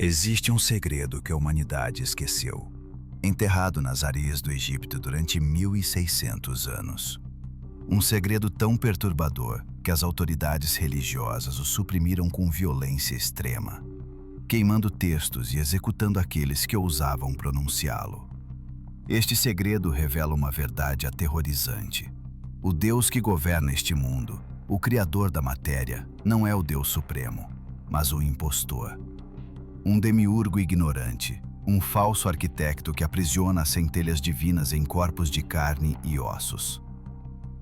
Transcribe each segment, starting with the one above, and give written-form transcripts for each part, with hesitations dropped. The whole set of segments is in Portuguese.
Existe um segredo que a humanidade esqueceu, enterrado nas areias do Egito durante 1600 anos. Um segredo tão perturbador que as autoridades religiosas o suprimiram com violência extrema, queimando textos e executando aqueles que ousavam pronunciá-lo. Este segredo revela uma verdade aterrorizante. O Deus que governa este mundo, o Criador da matéria, não é o Deus Supremo, mas o impostor. Um demiurgo ignorante, um falso arquiteto que aprisiona as centelhas divinas em corpos de carne e ossos.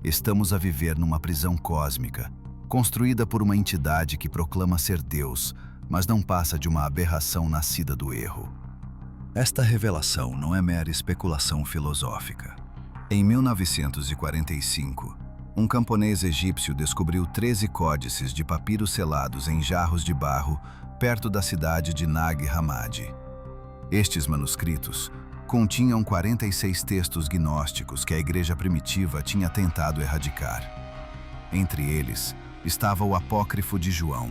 Estamos a viver numa prisão cósmica, construída por uma entidade que proclama ser Deus, mas não passa de uma aberração nascida do erro. Esta revelação não é mera especulação filosófica. Em 1945, um camponês egípcio descobriu 13 códices de papiro selados em jarros de barro perto da cidade de Nag Hammadi. Estes manuscritos continham 46 textos gnósticos que a igreja primitiva tinha tentado erradicar. Entre eles estava o Apócrifo de João,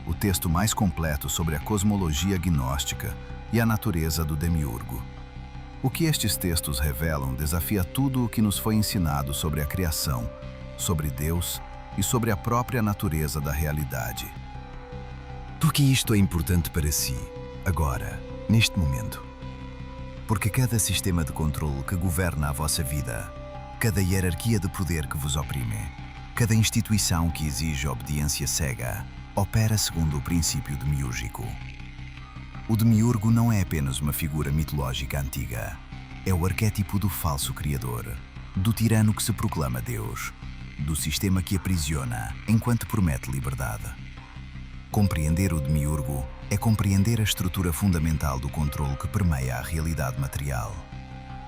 o texto mais completo sobre a cosmologia gnóstica e a natureza do demiurgo. O que estes textos revelam desafia tudo o que nos foi ensinado sobre a criação, sobre Deus e sobre a própria natureza da realidade. Por que isto é importante para si, agora, neste momento? Porque cada sistema de controle que governa a vossa vida, cada hierarquia de poder que vos oprime, cada instituição que exige obediência cega, opera segundo o princípio demiúrgico. O demiurgo não é apenas uma figura mitológica antiga. É o arquétipo do falso criador, do tirano que se proclama Deus, do sistema que aprisiona enquanto promete liberdade. Compreender o demiurgo é compreender a estrutura fundamental do controle que permeia a realidade material.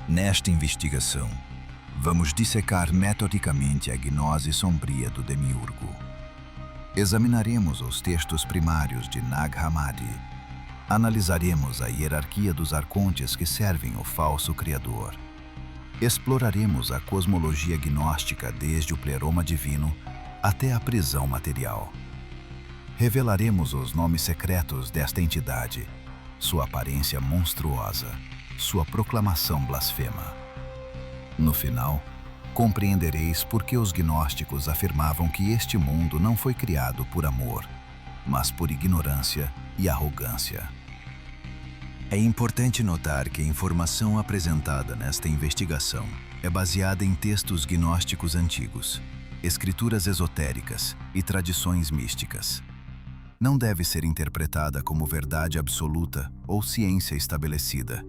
Nesta investigação, vamos dissecar metodicamente a gnose sombria do demiurgo. Examinaremos os textos primários de Nag Hammadi. Analisaremos a hierarquia dos arcontes que servem o falso criador. Exploraremos a cosmologia gnóstica desde o pleroma divino até a prisão material. Revelaremos os nomes secretos desta entidade, sua aparência monstruosa, sua proclamação blasfema. No final, compreendereis por que os gnósticos afirmavam que este mundo não foi criado por amor, mas por ignorância e arrogância. É importante notar que a informação apresentada nesta investigação é baseada em textos gnósticos antigos, escrituras esotéricas e tradições místicas. Não deve ser interpretada como verdade absoluta ou ciência estabelecida.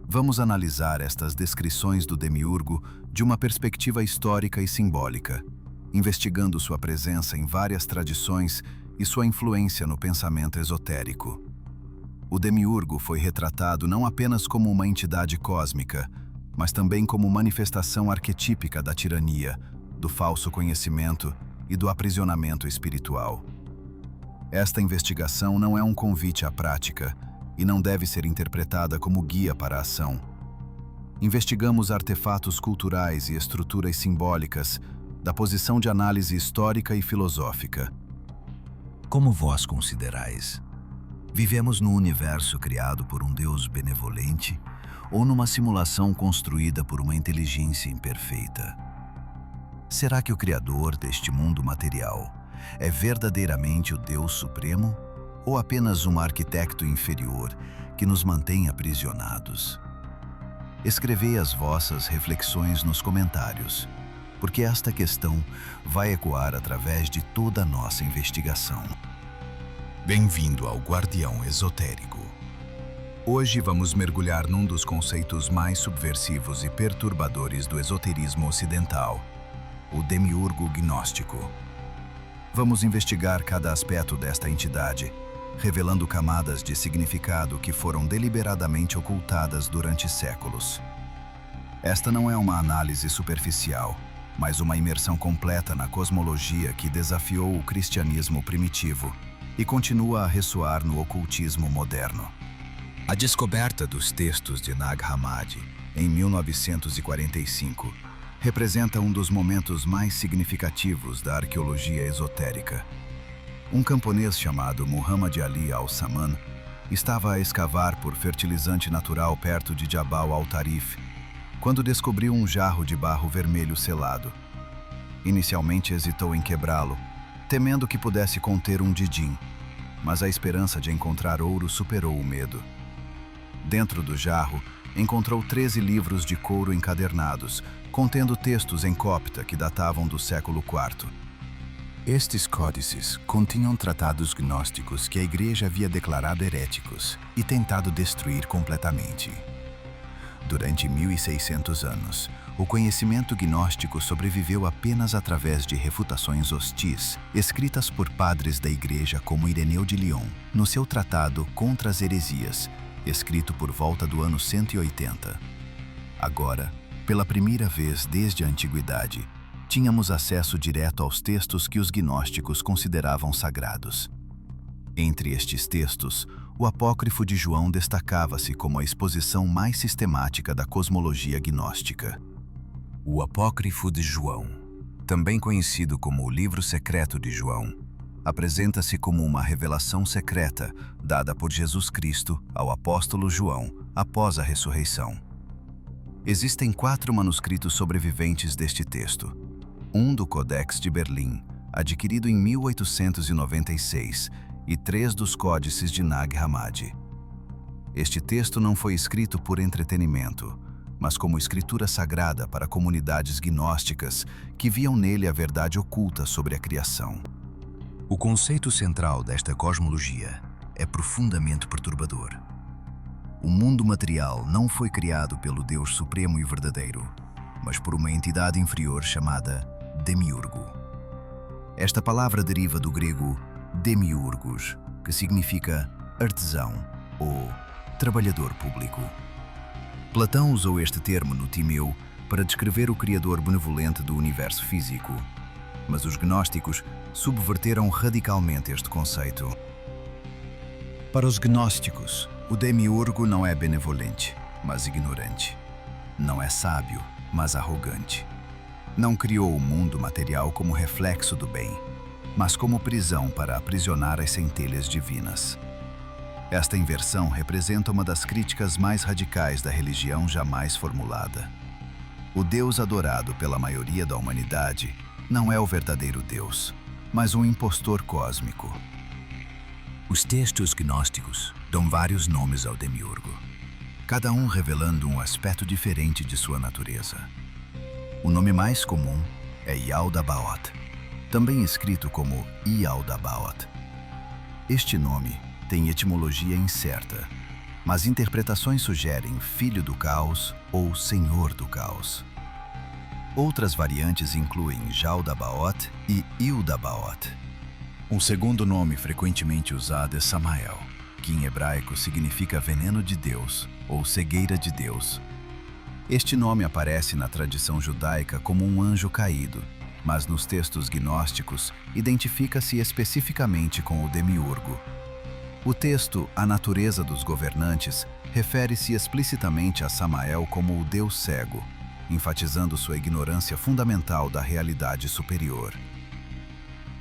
Vamos analisar estas descrições do demiurgo de uma perspectiva histórica e simbólica, investigando sua presença em várias tradições e sua influência no pensamento esotérico. O demiurgo foi retratado não apenas como uma entidade cósmica, mas também como manifestação arquetípica da tirania, do falso conhecimento e do aprisionamento espiritual. Esta investigação não é um convite à prática e não deve ser interpretada como guia para a ação. Investigamos artefatos culturais e estruturas simbólicas da posição de análise histórica e filosófica. Como vós considerais? Vivemos num universo criado por um Deus benevolente ou numa simulação construída por uma inteligência imperfeita? Será que o Criador deste mundo material é verdadeiramente o Deus Supremo ou apenas um arquiteto inferior que nos mantém aprisionados? Escrevei as vossas reflexões nos comentários, porque esta questão vai ecoar através de toda a nossa investigação. Bem-vindo ao Guardião Esotérico. Hoje vamos mergulhar num dos conceitos mais subversivos e perturbadores do esoterismo ocidental, o demiurgo gnóstico. Vamos investigar cada aspecto desta entidade, revelando camadas de significado que foram deliberadamente ocultadas durante séculos. Esta não é uma análise superficial, mas uma imersão completa na cosmologia que desafiou o cristianismo primitivo e continua a ressoar no ocultismo moderno. A descoberta dos textos de Nag Hammadi, em 1945, representa um dos momentos mais significativos da arqueologia esotérica. Um camponês chamado Muhammad Ali al-Saman Estava a escavar por fertilizante natural perto de Jabal al-Tarif, quando descobriu um jarro de barro vermelho selado. Inicialmente hesitou em quebrá-lo, temendo que pudesse conter um didim, mas a esperança de encontrar ouro superou o medo. Dentro do jarro, encontrou 13 livros de couro encadernados, contendo textos em copta que datavam do século IV. Estes códices continham tratados gnósticos que a Igreja havia declarado heréticos e tentado destruir completamente. Durante 1600 anos, o conhecimento gnóstico sobreviveu apenas através de refutações hostis, escritas por padres da Igreja como Ireneu de Lyon, no seu tratado Contra as Heresias, escrito por volta do ano 180. Agora, pela primeira vez desde a Antiguidade, tínhamos acesso direto aos textos que os gnósticos consideravam sagrados. Entre estes textos, o Apócrifo de João destacava-se como a exposição mais sistemática da cosmologia gnóstica. O Apócrifo de João, também conhecido como o Livro Secreto de João, apresenta-se como uma revelação secreta dada por Jesus Cristo ao apóstolo João após a ressurreição. Existem 4 manuscritos sobreviventes deste texto. Um do Codex de Berlim, adquirido em 1896, e 3 dos Códices de Nag Hammadi. Este texto não foi escrito por entretenimento, mas como escritura sagrada para comunidades gnósticas que viam nele a verdade oculta sobre a criação. O conceito central desta cosmologia é profundamente perturbador. O mundo material não foi criado pelo Deus supremo e verdadeiro, mas por uma entidade inferior chamada Demiurgo. Esta palavra deriva do grego demiurgos, que significa artesão ou trabalhador público. Platão usou este termo no Timeu para descrever o Criador benevolente do universo físico, mas os gnósticos subverteram radicalmente este conceito. Para os gnósticos, o demiurgo não é benevolente, mas ignorante. Não é sábio, mas arrogante. Não criou o mundo material como reflexo do bem, mas como prisão para aprisionar as centelhas divinas. Esta inversão representa uma das críticas mais radicais da religião jamais formulada. O Deus adorado pela maioria da humanidade não é o verdadeiro Deus, mas um impostor cósmico. Os textos gnósticos dão vários nomes ao demiurgo, cada um revelando um aspecto diferente de sua natureza. O nome mais comum é Yaldabaoth, também escrito como Ialdabaoth. Este nome tem etimologia incerta, mas interpretações sugerem filho do caos ou senhor do caos. Outras variantes incluem Jaldabaoth e Ildabaoth. Um segundo nome frequentemente usado é Samael, que em hebraico significa veneno de Deus ou cegueira de Deus. Este nome aparece na tradição judaica como um anjo caído, mas nos textos gnósticos identifica-se especificamente com o demiurgo. O texto A Natureza dos Governantes refere-se explicitamente a Samael como o Deus cego, enfatizando sua ignorância fundamental da realidade superior.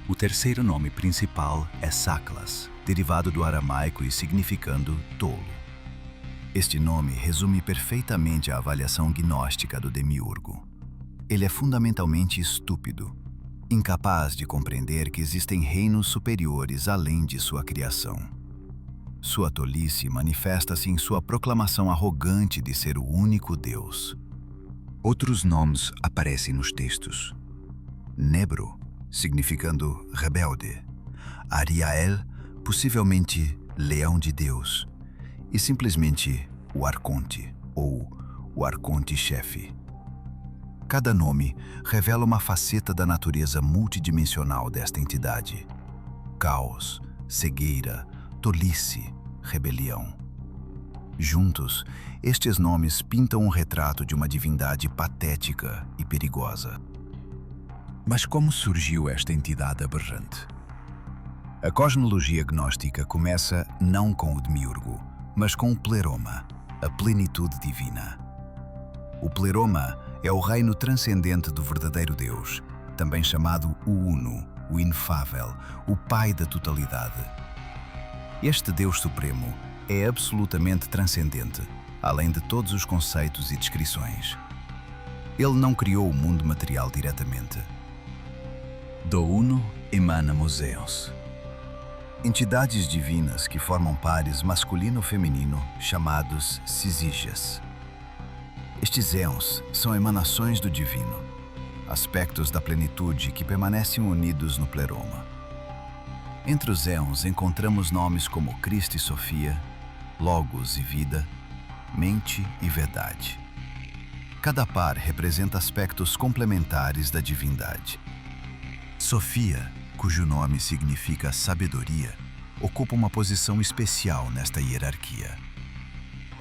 O terceiro nome principal é Saklas, derivado do aramaico e significando tolo. Este nome resume perfeitamente a avaliação gnóstica do demiurgo. Ele é fundamentalmente estúpido, incapaz de compreender que existem reinos superiores além de sua criação. Sua tolice manifesta-se em sua proclamação arrogante de ser o único Deus. Outros nomes aparecem nos textos. Nebro, significando rebelde. Ariael, possivelmente leão de Deus. E simplesmente o Arconte, ou o Arconte-chefe. Cada nome revela uma faceta da natureza multidimensional desta entidade. Caos, cegueira, tolice, rebelião. Juntos, estes nomes pintam um retrato de uma divindade patética e perigosa. Mas como surgiu esta entidade aberrante? A cosmologia gnóstica começa não com o demiurgo, mas com o pleroma, a plenitude divina. O pleroma é o reino transcendente do verdadeiro Deus, também chamado o Uno, o inefável, o Pai da totalidade. Este Deus Supremo é absolutamente transcendente, além de todos os conceitos e descrições. Ele não criou o mundo material diretamente. Do uno emanamos éons. Entidades divinas que formam pares masculino-feminino chamados cisígias. Estes éons são emanações do divino, aspectos da plenitude que permanecem unidos no pleroma. Entre os éons encontramos nomes como Cristo e Sofia, Logos e vida, mente e verdade. Cada par representa aspectos complementares da divindade. Sofia, cujo nome significa sabedoria, ocupa uma posição especial nesta hierarquia.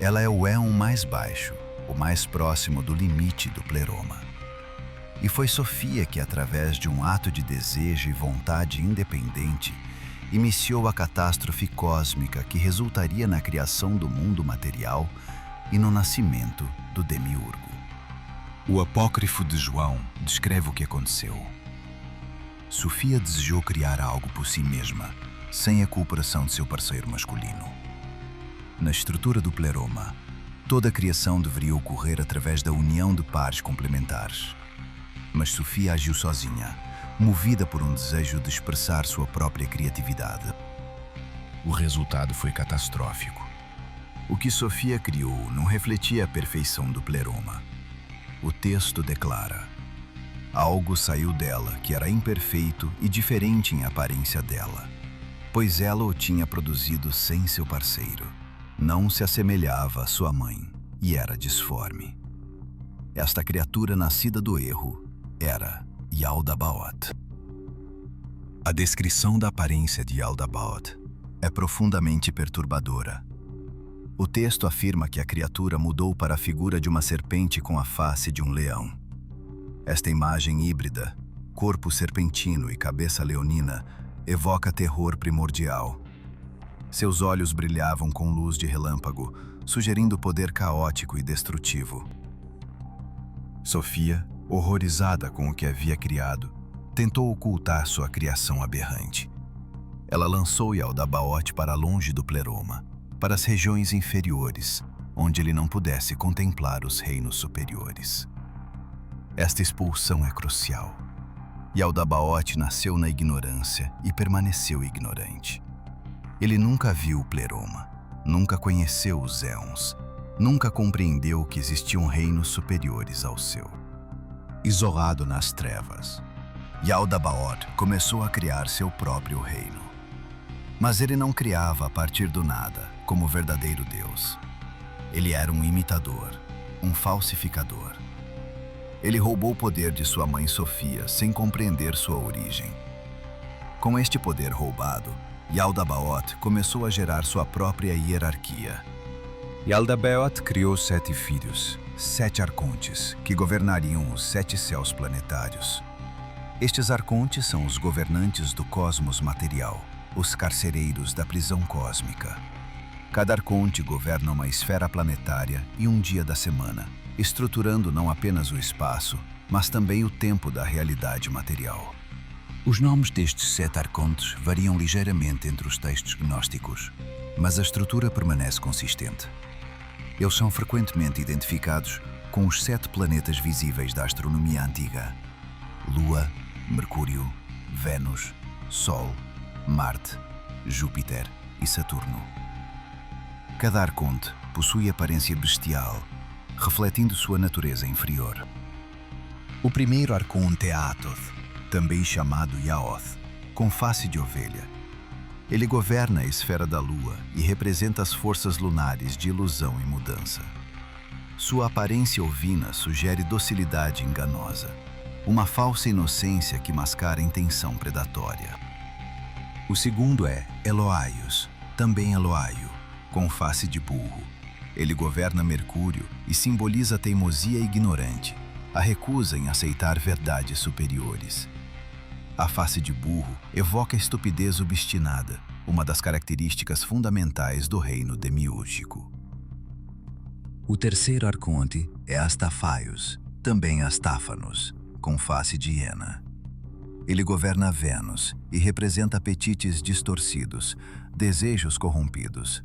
Ela é o éon mais baixo, o mais próximo do limite do pleroma. E foi Sofia que, através de um ato de desejo e vontade independente, iniciou a catástrofe cósmica que resultaria na criação do mundo material e no nascimento do Demiurgo. O apócrifo de João descreve o que aconteceu. Sofia desejou criar algo por si mesma, sem a cooperação de seu parceiro masculino. Na estrutura do pleroma, toda a criação deveria ocorrer através da união de pares complementares. Mas Sofia agiu sozinha, movida por um desejo de expressar sua própria criatividade. O resultado foi catastrófico. O que Sofia criou não refletia a perfeição do pleroma. O texto declara: algo saiu dela que era imperfeito e diferente em aparência dela, pois ela o tinha produzido sem seu parceiro. Não se assemelhava à sua mãe e era disforme. Esta criatura nascida do erro era Yaldabaoth. A descrição da aparência de Yaldabaoth é profundamente perturbadora. O texto afirma que a criatura mudou para a figura de uma serpente com a face de um leão. Esta imagem híbrida, corpo serpentino e cabeça leonina, evoca terror primordial. Seus olhos brilhavam com luz de relâmpago, sugerindo poder caótico e destrutivo. Sofia, horrorizada com o que havia criado, tentou ocultar sua criação aberrante. Ela lançou Yaldabaoth para longe do pleroma, para as regiões inferiores, onde ele não pudesse contemplar os reinos superiores. Esta expulsão é crucial. Yaldabaoth nasceu na ignorância e permaneceu ignorante. Ele nunca viu o pleroma, nunca conheceu os éons, nunca compreendeu que existiam reinos superiores ao seu. Isolado nas trevas, Yaldabaoth começou a criar seu próprio reino. Mas ele não criava a partir do nada, como verdadeiro Deus. Ele era um imitador, um falsificador. Ele roubou o poder de sua mãe Sofia sem compreender sua origem. Com este poder roubado, Yaldabaoth começou a gerar sua própria hierarquia. Yaldabaoth criou 7 filhos, 7 arcontes, que governariam os 7 céus planetários. Estes arcontes são os governantes do cosmos material, os carcereiros da prisão cósmica. Cada arconte governa uma esfera planetária e um dia da semana, estruturando não apenas o espaço, mas também o tempo da realidade material. Os nomes destes 7 arcontes variam ligeiramente entre os textos gnósticos, mas a estrutura permanece consistente. Eles são frequentemente identificados com os 7 planetas visíveis da astronomia antiga: Lua, Mercúrio, Vênus, Sol, Marte, Júpiter e Saturno. Cada arconte possui aparência bestial, refletindo sua natureza inferior. O primeiro arconte é Atoth, também chamado Yaoth, com face de ovelha. Ele governa a esfera da Lua e representa as forças lunares de ilusão e mudança. Sua aparência ovina sugere docilidade enganosa, uma falsa inocência que mascara intenção predatória. O segundo é Eloaios, também Eloaio, com face de burro. Ele governa Mercúrio e simboliza a teimosia ignorante, a recusa em aceitar verdades superiores. A face de burro evoca a estupidez obstinada, uma das características fundamentais do reino demiúrgico. O terceiro arconte é Astafaios, também Astáfanos, com face de hiena. Ele governa Vênus e representa apetites distorcidos, desejos corrompidos.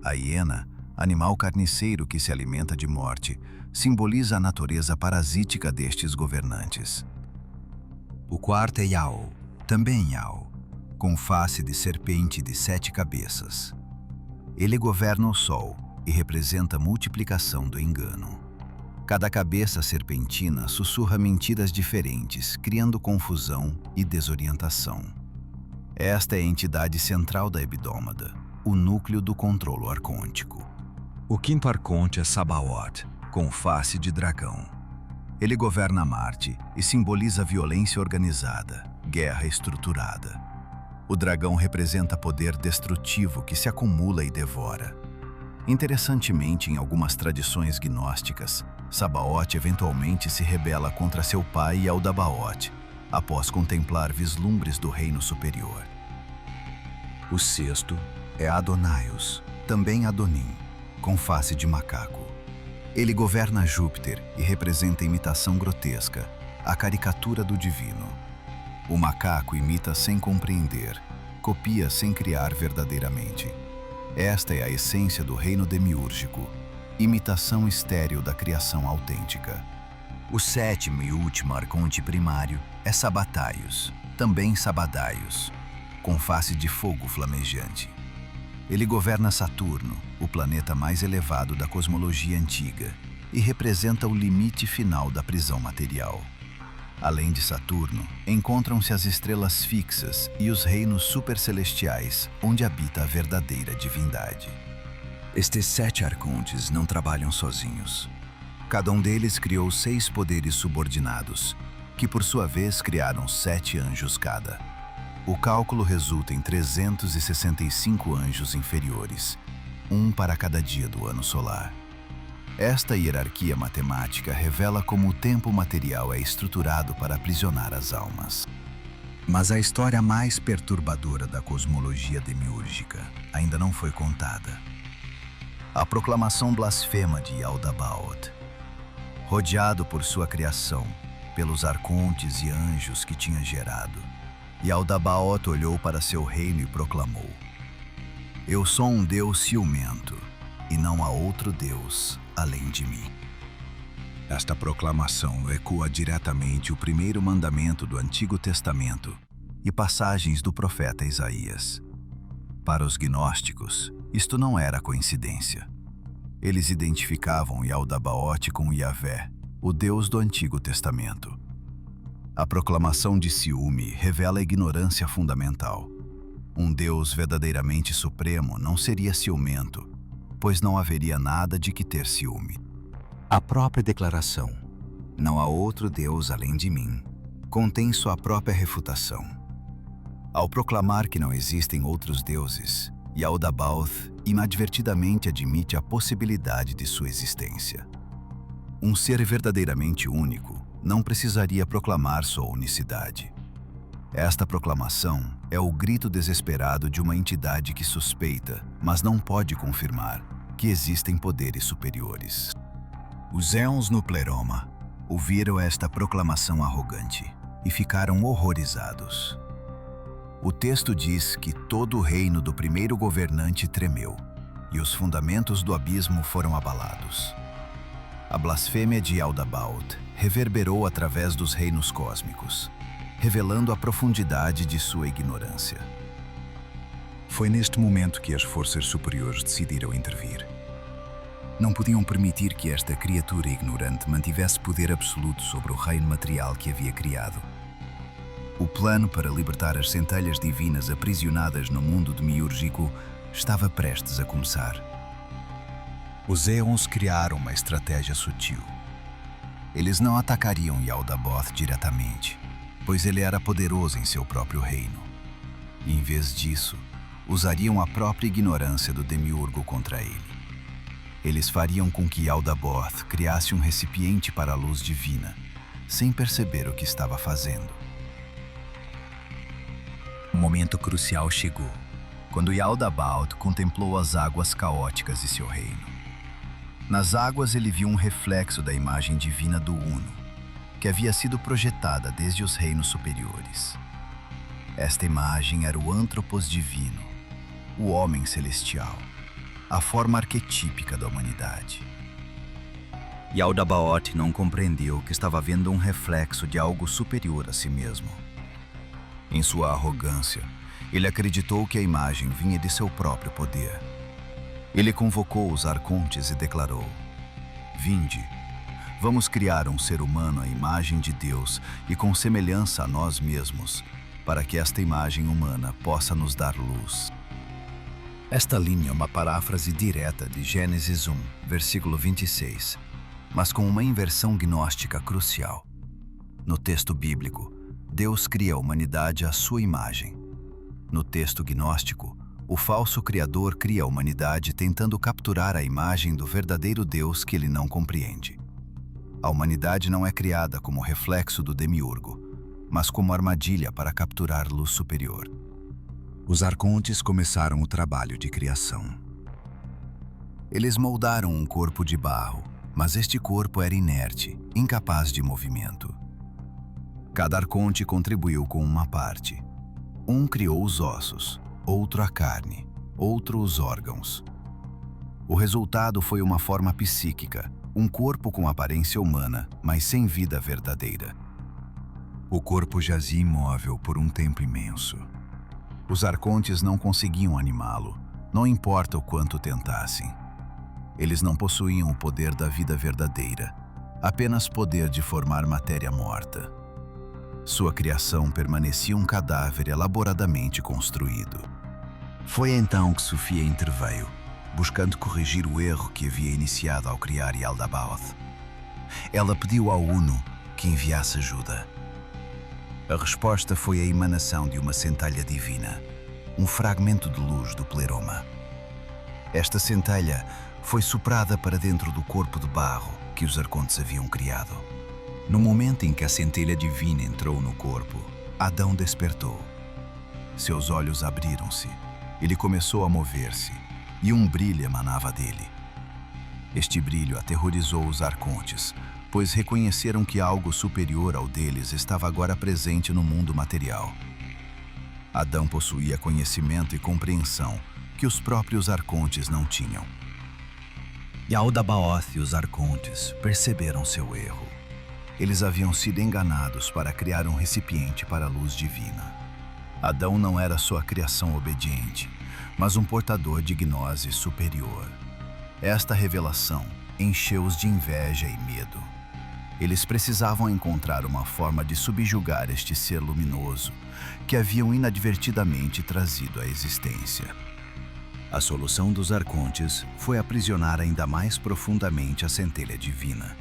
A hiena, animal carniceiro que se alimenta de morte, simboliza a natureza parasítica destes governantes. O quarto é Yaol, também Yaol, com face de serpente de 7 cabeças. Ele governa o sol e representa a multiplicação do engano. Cada cabeça serpentina sussurra mentiras diferentes, criando confusão e desorientação. Esta é a entidade central da Hebdômada, o núcleo do controlo arcôntico. O quinto arconte é Sabaoth, com face de dragão. Ele governa Marte e simboliza violência organizada, guerra estruturada. O dragão representa poder destrutivo que se acumula e devora. Interessantemente, em algumas tradições gnósticas, Sabaoth eventualmente se rebela contra seu pai Yaldabaoth, após contemplar vislumbres do reino superior. O sexto é Adonaios, também Adonim, com face de macaco. Ele governa Júpiter e representa a imitação grotesca, a caricatura do divino. O macaco imita sem compreender, copia sem criar verdadeiramente. Esta é a essência do reino demiúrgico, imitação estéril da criação autêntica. O sétimo e último arconte primário é Sabataios, também Sabadaios, com face de fogo flamejante. Ele governa Saturno, o planeta mais elevado da cosmologia antiga, e representa o limite final da prisão material. Além de Saturno, encontram-se as estrelas fixas e os reinos supercelestiais, onde habita a verdadeira divindade. Estes 7 arcontes não trabalham sozinhos. Cada um deles criou 6 poderes subordinados, que por sua vez criaram 7 anjos cada. O cálculo resulta em 365 anjos inferiores, um para cada dia do ano solar. Esta hierarquia matemática revela como o tempo material é estruturado para aprisionar as almas. Mas a história mais perturbadora da cosmologia demiúrgica ainda não foi contada. A proclamação blasfema de Yaldabaoth. Rodeado por sua criação, pelos arcontes e anjos que tinha gerado, Yaldabaoth olhou para seu reino e proclamou: Eu sou um Deus ciumento, e não há outro Deus além de mim. Esta proclamação ecoa diretamente o primeiro mandamento do Antigo Testamento e passagens do profeta Isaías. Para os gnósticos, isto não era coincidência. Eles identificavam Yaldabaoth com Yahvé, o Deus do Antigo Testamento. A proclamação de ciúme revela a ignorância fundamental. Um Deus verdadeiramente supremo não seria ciumento, pois não haveria nada de que ter ciúme. A própria declaração, não há outro Deus além de mim, contém sua própria refutação. Ao proclamar que não existem outros deuses, Yaldabaoth inadvertidamente admite a possibilidade de sua existência. Um ser verdadeiramente único não precisaria proclamar sua unicidade. Esta proclamação é o grito desesperado de uma entidade que suspeita, mas não pode confirmar, que existem poderes superiores. Os éons no Pleroma ouviram esta proclamação arrogante e ficaram horrorizados. O texto diz que todo o reino do primeiro governante tremeu e os fundamentos do abismo foram abalados. A blasfêmia de Yaldabaoth reverberou através dos reinos cósmicos, revelando a profundidade de sua ignorância. Foi neste momento que as forças superiores decidiram intervir. Não podiam permitir que esta criatura ignorante mantivesse poder absoluto sobre o reino material que havia criado. O plano para libertar as centelhas divinas aprisionadas no mundo demiúrgico estava prestes a começar. Os éons criaram uma estratégia sutil. Eles não atacariam Yaldabaoth diretamente, pois ele era poderoso em seu próprio reino. E, em vez disso, usariam a própria ignorância do demiurgo contra ele. Eles fariam com que Yaldabaoth criasse um recipiente para a luz divina, sem perceber o que estava fazendo. O momento crucial chegou, quando Yaldabaoth contemplou as águas caóticas de seu reino. Nas águas ele viu um reflexo da imagem divina do Uno, que havia sido projetada desde os reinos superiores. Esta imagem era o Antropos divino, o homem celestial, a forma arquetípica da humanidade. Yaldabaoth não compreendeu que estava vendo um reflexo de algo superior a si mesmo. Em sua arrogância, ele acreditou que a imagem vinha de seu próprio poder. Ele convocou os arcontes e declarou: "Vinde, vamos criar um ser humano à imagem de Deus e com semelhança a nós mesmos, para que esta imagem humana possa nos dar luz." Esta linha é uma paráfrase direta de Gênesis 1, versículo 26, mas com uma inversão gnóstica crucial. No texto bíblico, Deus cria a humanidade à sua imagem. No texto gnóstico, o falso criador cria a humanidade tentando capturar a imagem do verdadeiro Deus que ele não compreende. A humanidade não é criada como reflexo do demiurgo, mas como armadilha para capturar luz superior. Os arcontes começaram o trabalho de criação. Eles moldaram um corpo de barro, mas este corpo era inerte, incapaz de movimento. Cada arconte contribuiu com uma parte. Um criou os ossos, outro a carne, outro os órgãos. O resultado foi uma forma psíquica, um corpo com aparência humana, mas sem vida verdadeira. O corpo jazia imóvel por um tempo imenso. Os arcontes não conseguiam animá-lo, não importa o quanto tentassem. Eles não possuíam o poder da vida verdadeira, apenas poder de formar matéria morta. Sua criação permanecia um cadáver elaboradamente construído. Foi então que Sofia interveio, buscando corrigir o erro que havia iniciado ao criar Yaldabaoth. Ela pediu ao Uno que enviasse ajuda. A resposta foi a emanação de uma centelha divina, um fragmento de luz do pleroma. Esta centelha foi soprada para dentro do corpo de barro que os arcontes haviam criado. No momento em que a centelha divina entrou no corpo, Adão despertou. Seus olhos abriram-se, ele começou a mover-se, e um brilho emanava dele. Este brilho aterrorizou os arcontes, pois reconheceram que algo superior ao deles estava agora presente no mundo material. Adão possuía conhecimento e compreensão que os próprios arcontes não tinham. Yaldabaoth e os arcontes perceberam seu erro. Eles haviam sido enganados para criar um recipiente para a luz divina. Adão não era sua criação obediente, mas um portador de gnose superior. Esta revelação encheu-os de inveja e medo. Eles precisavam encontrar uma forma de subjugar este ser luminoso que haviam inadvertidamente trazido à existência. A solução dos arcontes foi aprisionar ainda mais profundamente a centelha divina.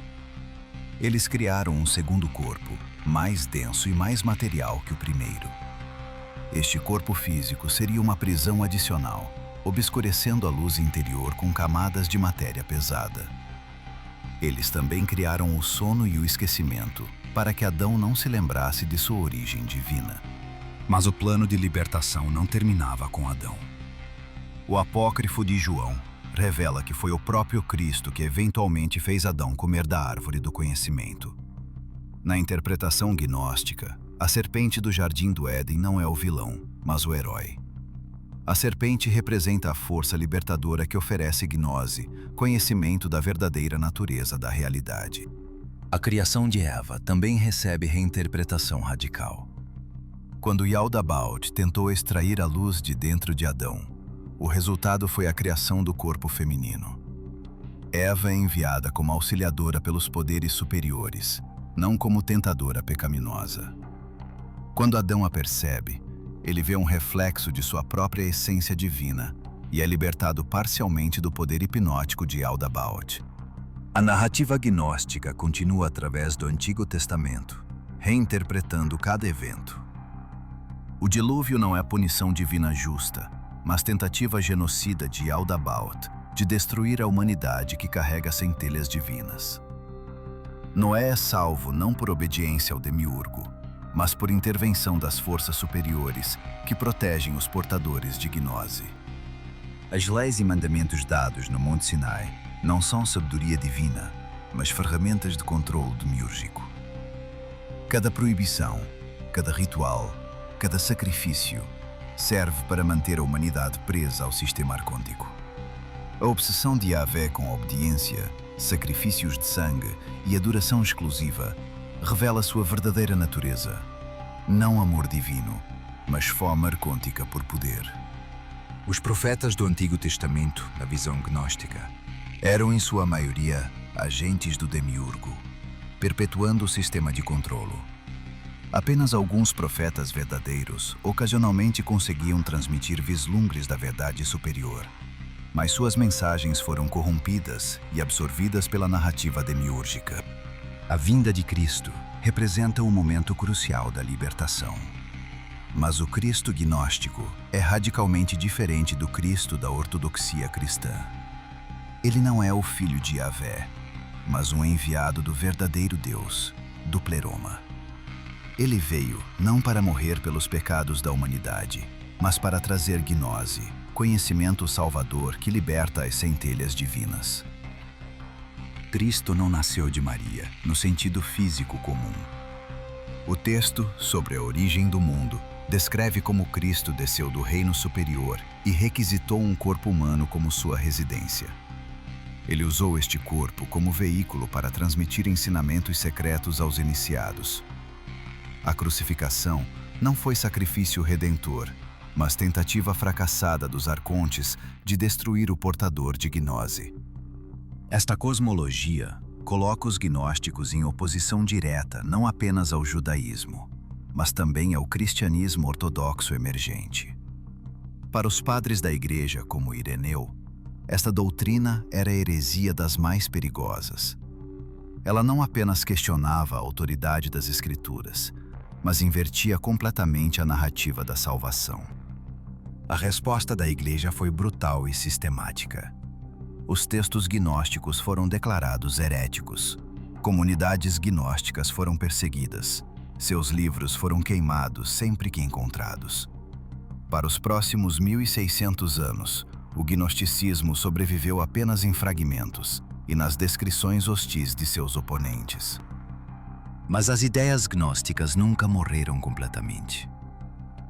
Eles criaram um segundo corpo, mais denso e mais material que o primeiro. Este corpo físico seria uma prisão adicional, obscurecendo a luz interior com camadas de matéria pesada. Eles também criaram o sono e o esquecimento, para que Adão não se lembrasse de sua origem divina. Mas o plano de libertação não terminava com Adão. O apócrifo de João revela que foi o próprio Cristo que eventualmente fez Adão comer da árvore do conhecimento. Na interpretação gnóstica, a serpente do jardim do Éden não é o vilão, mas o herói. A serpente representa a força libertadora que oferece gnose, conhecimento da verdadeira natureza da realidade. A criação de Eva também recebe reinterpretação radical. Quando Yaldabaoth tentou extrair a luz de dentro de Adão, o resultado foi a criação do corpo feminino. Eva é enviada como auxiliadora pelos poderes superiores, não como tentadora pecaminosa. Quando Adão a percebe, ele vê um reflexo de sua própria essência divina e é libertado parcialmente do poder hipnótico de Yaldabaoth. A narrativa gnóstica continua através do Antigo Testamento, reinterpretando cada evento. O dilúvio não é punição divina justa, mas tentativa genocida de Yaldabaoth de destruir a humanidade que carrega centelhas divinas. Noé é salvo não por obediência ao demiurgo, mas por intervenção das forças superiores que protegem os portadores de gnose. As leis e mandamentos dados no Monte Sinai não são sabedoria divina, mas ferramentas de controle demiúrgico. Cada proibição, cada ritual, cada sacrifício serve para manter a humanidade presa ao sistema arcôntico. A obsessão de Yahvé com a obediência, sacrifícios de sangue e adoração exclusiva revela sua verdadeira natureza. Não amor divino, mas fome arcôntica por poder. Os profetas do Antigo Testamento, na visão gnóstica, Eram, em sua maioria, agentes do demiurgo, perpetuando o sistema de controlo. Apenas alguns profetas verdadeiros ocasionalmente conseguiam transmitir vislumbres da verdade superior, mas suas mensagens foram corrompidas e absorvidas pela narrativa demiúrgica. A vinda de Cristo representa um momento crucial da libertação. Mas o Cristo gnóstico é radicalmente diferente do Cristo da ortodoxia cristã. Ele não é o filho de Yahvé, mas um enviado do verdadeiro Deus, do pleroma. Ele veio não para morrer pelos pecados da humanidade, mas para trazer gnose, conhecimento salvador que liberta as centelhas divinas. Cristo não nasceu de Maria, no sentido físico comum. O texto, sobre a origem do mundo, descreve como Cristo desceu do reino superior e requisitou um corpo humano como sua residência. Ele usou este corpo como veículo para transmitir ensinamentos secretos aos iniciados. A crucificação não foi sacrifício redentor, mas tentativa fracassada dos arcontes de destruir o portador de gnose. Esta cosmologia coloca os gnósticos em oposição direta não apenas ao judaísmo, mas também ao cristianismo ortodoxo emergente. Para os padres da Igreja, como Ireneu, esta doutrina era a heresia das mais perigosas. Ela não apenas questionava a autoridade das Escrituras, mas invertia completamente a narrativa da salvação. A resposta da Igreja foi brutal e sistemática. Os textos gnósticos foram declarados heréticos. Comunidades gnósticas foram perseguidas. Seus livros foram queimados sempre que encontrados. Para os próximos 1600 anos, o gnosticismo sobreviveu apenas em fragmentos e nas descrições hostis de seus oponentes. Mas as ideias gnósticas nunca morreram completamente.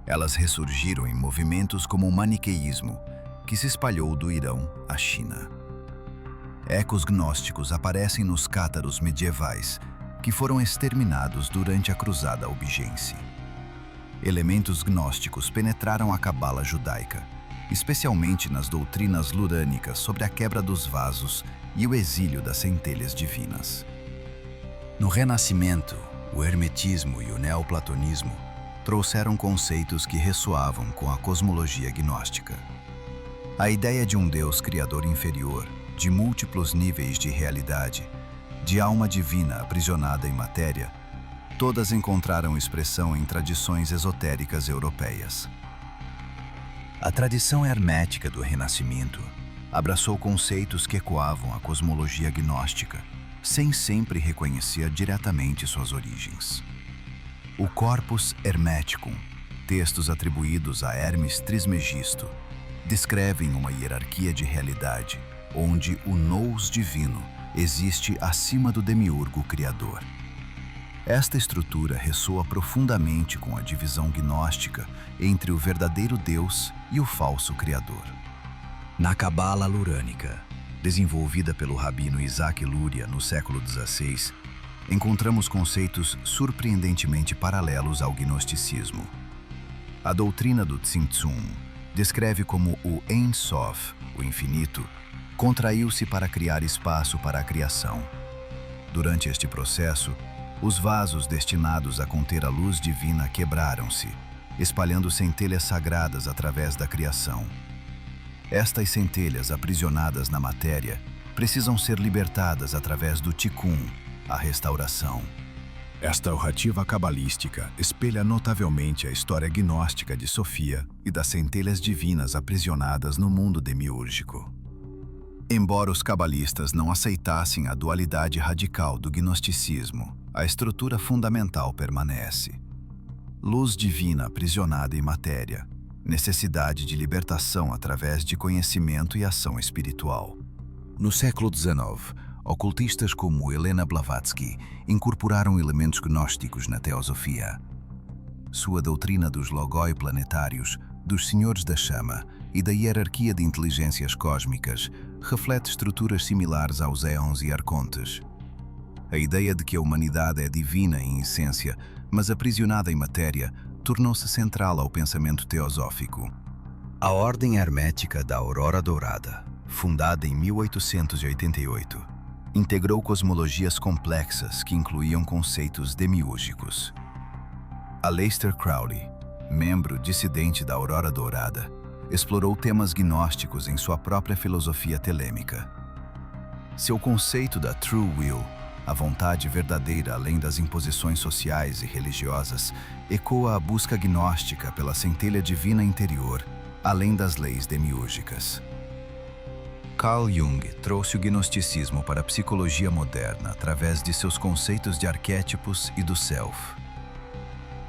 Elas ressurgiram em movimentos como o maniqueísmo, que se espalhou do Irão à China. Ecos gnósticos aparecem nos cátaros medievais, que foram exterminados durante a Cruzada Albigense. Elementos gnósticos penetraram a cabala judaica, especialmente nas doutrinas lurânicas sobre a quebra dos vasos e o exílio das centelhas divinas. No Renascimento, o hermetismo e o neoplatonismo trouxeram conceitos que ressoavam com a cosmologia gnóstica. A ideia de um Deus criador inferior, de múltiplos níveis de realidade, de alma divina aprisionada em matéria, todas encontraram expressão em tradições esotéricas europeias. A tradição hermética do Renascimento abraçou conceitos que ecoavam a cosmologia gnóstica, sem sempre reconhecer diretamente suas origens. O Corpus Hermeticum, textos atribuídos a Hermes Trismegisto, descrevem uma hierarquia de realidade, onde o nous divino existe acima do demiurgo criador. Esta estrutura ressoa profundamente com a divisão gnóstica entre o verdadeiro Deus e o falso Criador. Na Cabala Lurânica, desenvolvida pelo rabino Isaac Luria no século XVI, encontramos conceitos surpreendentemente paralelos ao gnosticismo. A doutrina do Tzimtzum descreve como o Ein Sof, o infinito, contraiu-se para criar espaço para a criação. Durante este processo, os vasos destinados a conter a luz divina quebraram-se, espalhando centelhas sagradas através da criação. Estas centelhas aprisionadas na matéria precisam ser libertadas através do Tikkun, a restauração. Esta narrativa cabalística espelha notavelmente a história gnóstica de Sofia e das centelhas divinas aprisionadas no mundo demiúrgico. Embora os cabalistas não aceitassem a dualidade radical do gnosticismo, a estrutura fundamental permanece. Luz divina aprisionada em matéria, necessidade de libertação através de conhecimento e ação espiritual. No século XIX, ocultistas como Helena Blavatsky incorporaram elementos gnósticos na teosofia. Sua doutrina dos logoi planetários, dos senhores da chama e da hierarquia de inteligências cósmicas reflete estruturas similares aos éons e arcontes. A ideia de que a humanidade é divina em essência, mas aprisionada em matéria, tornou-se central ao pensamento teosófico. A Ordem Hermética da Aurora Dourada, fundada em 1888, integrou cosmologias complexas que incluíam conceitos demiúrgicos. Aleister Crowley, membro dissidente da Aurora Dourada, explorou temas gnósticos em sua própria filosofia telêmica. Seu conceito da True Will, a vontade verdadeira além das imposições sociais e religiosas, ecoa a busca gnóstica pela centelha divina interior, além das leis demiúrgicas. Carl Jung trouxe o gnosticismo para a psicologia moderna através de seus conceitos de arquétipos e do self.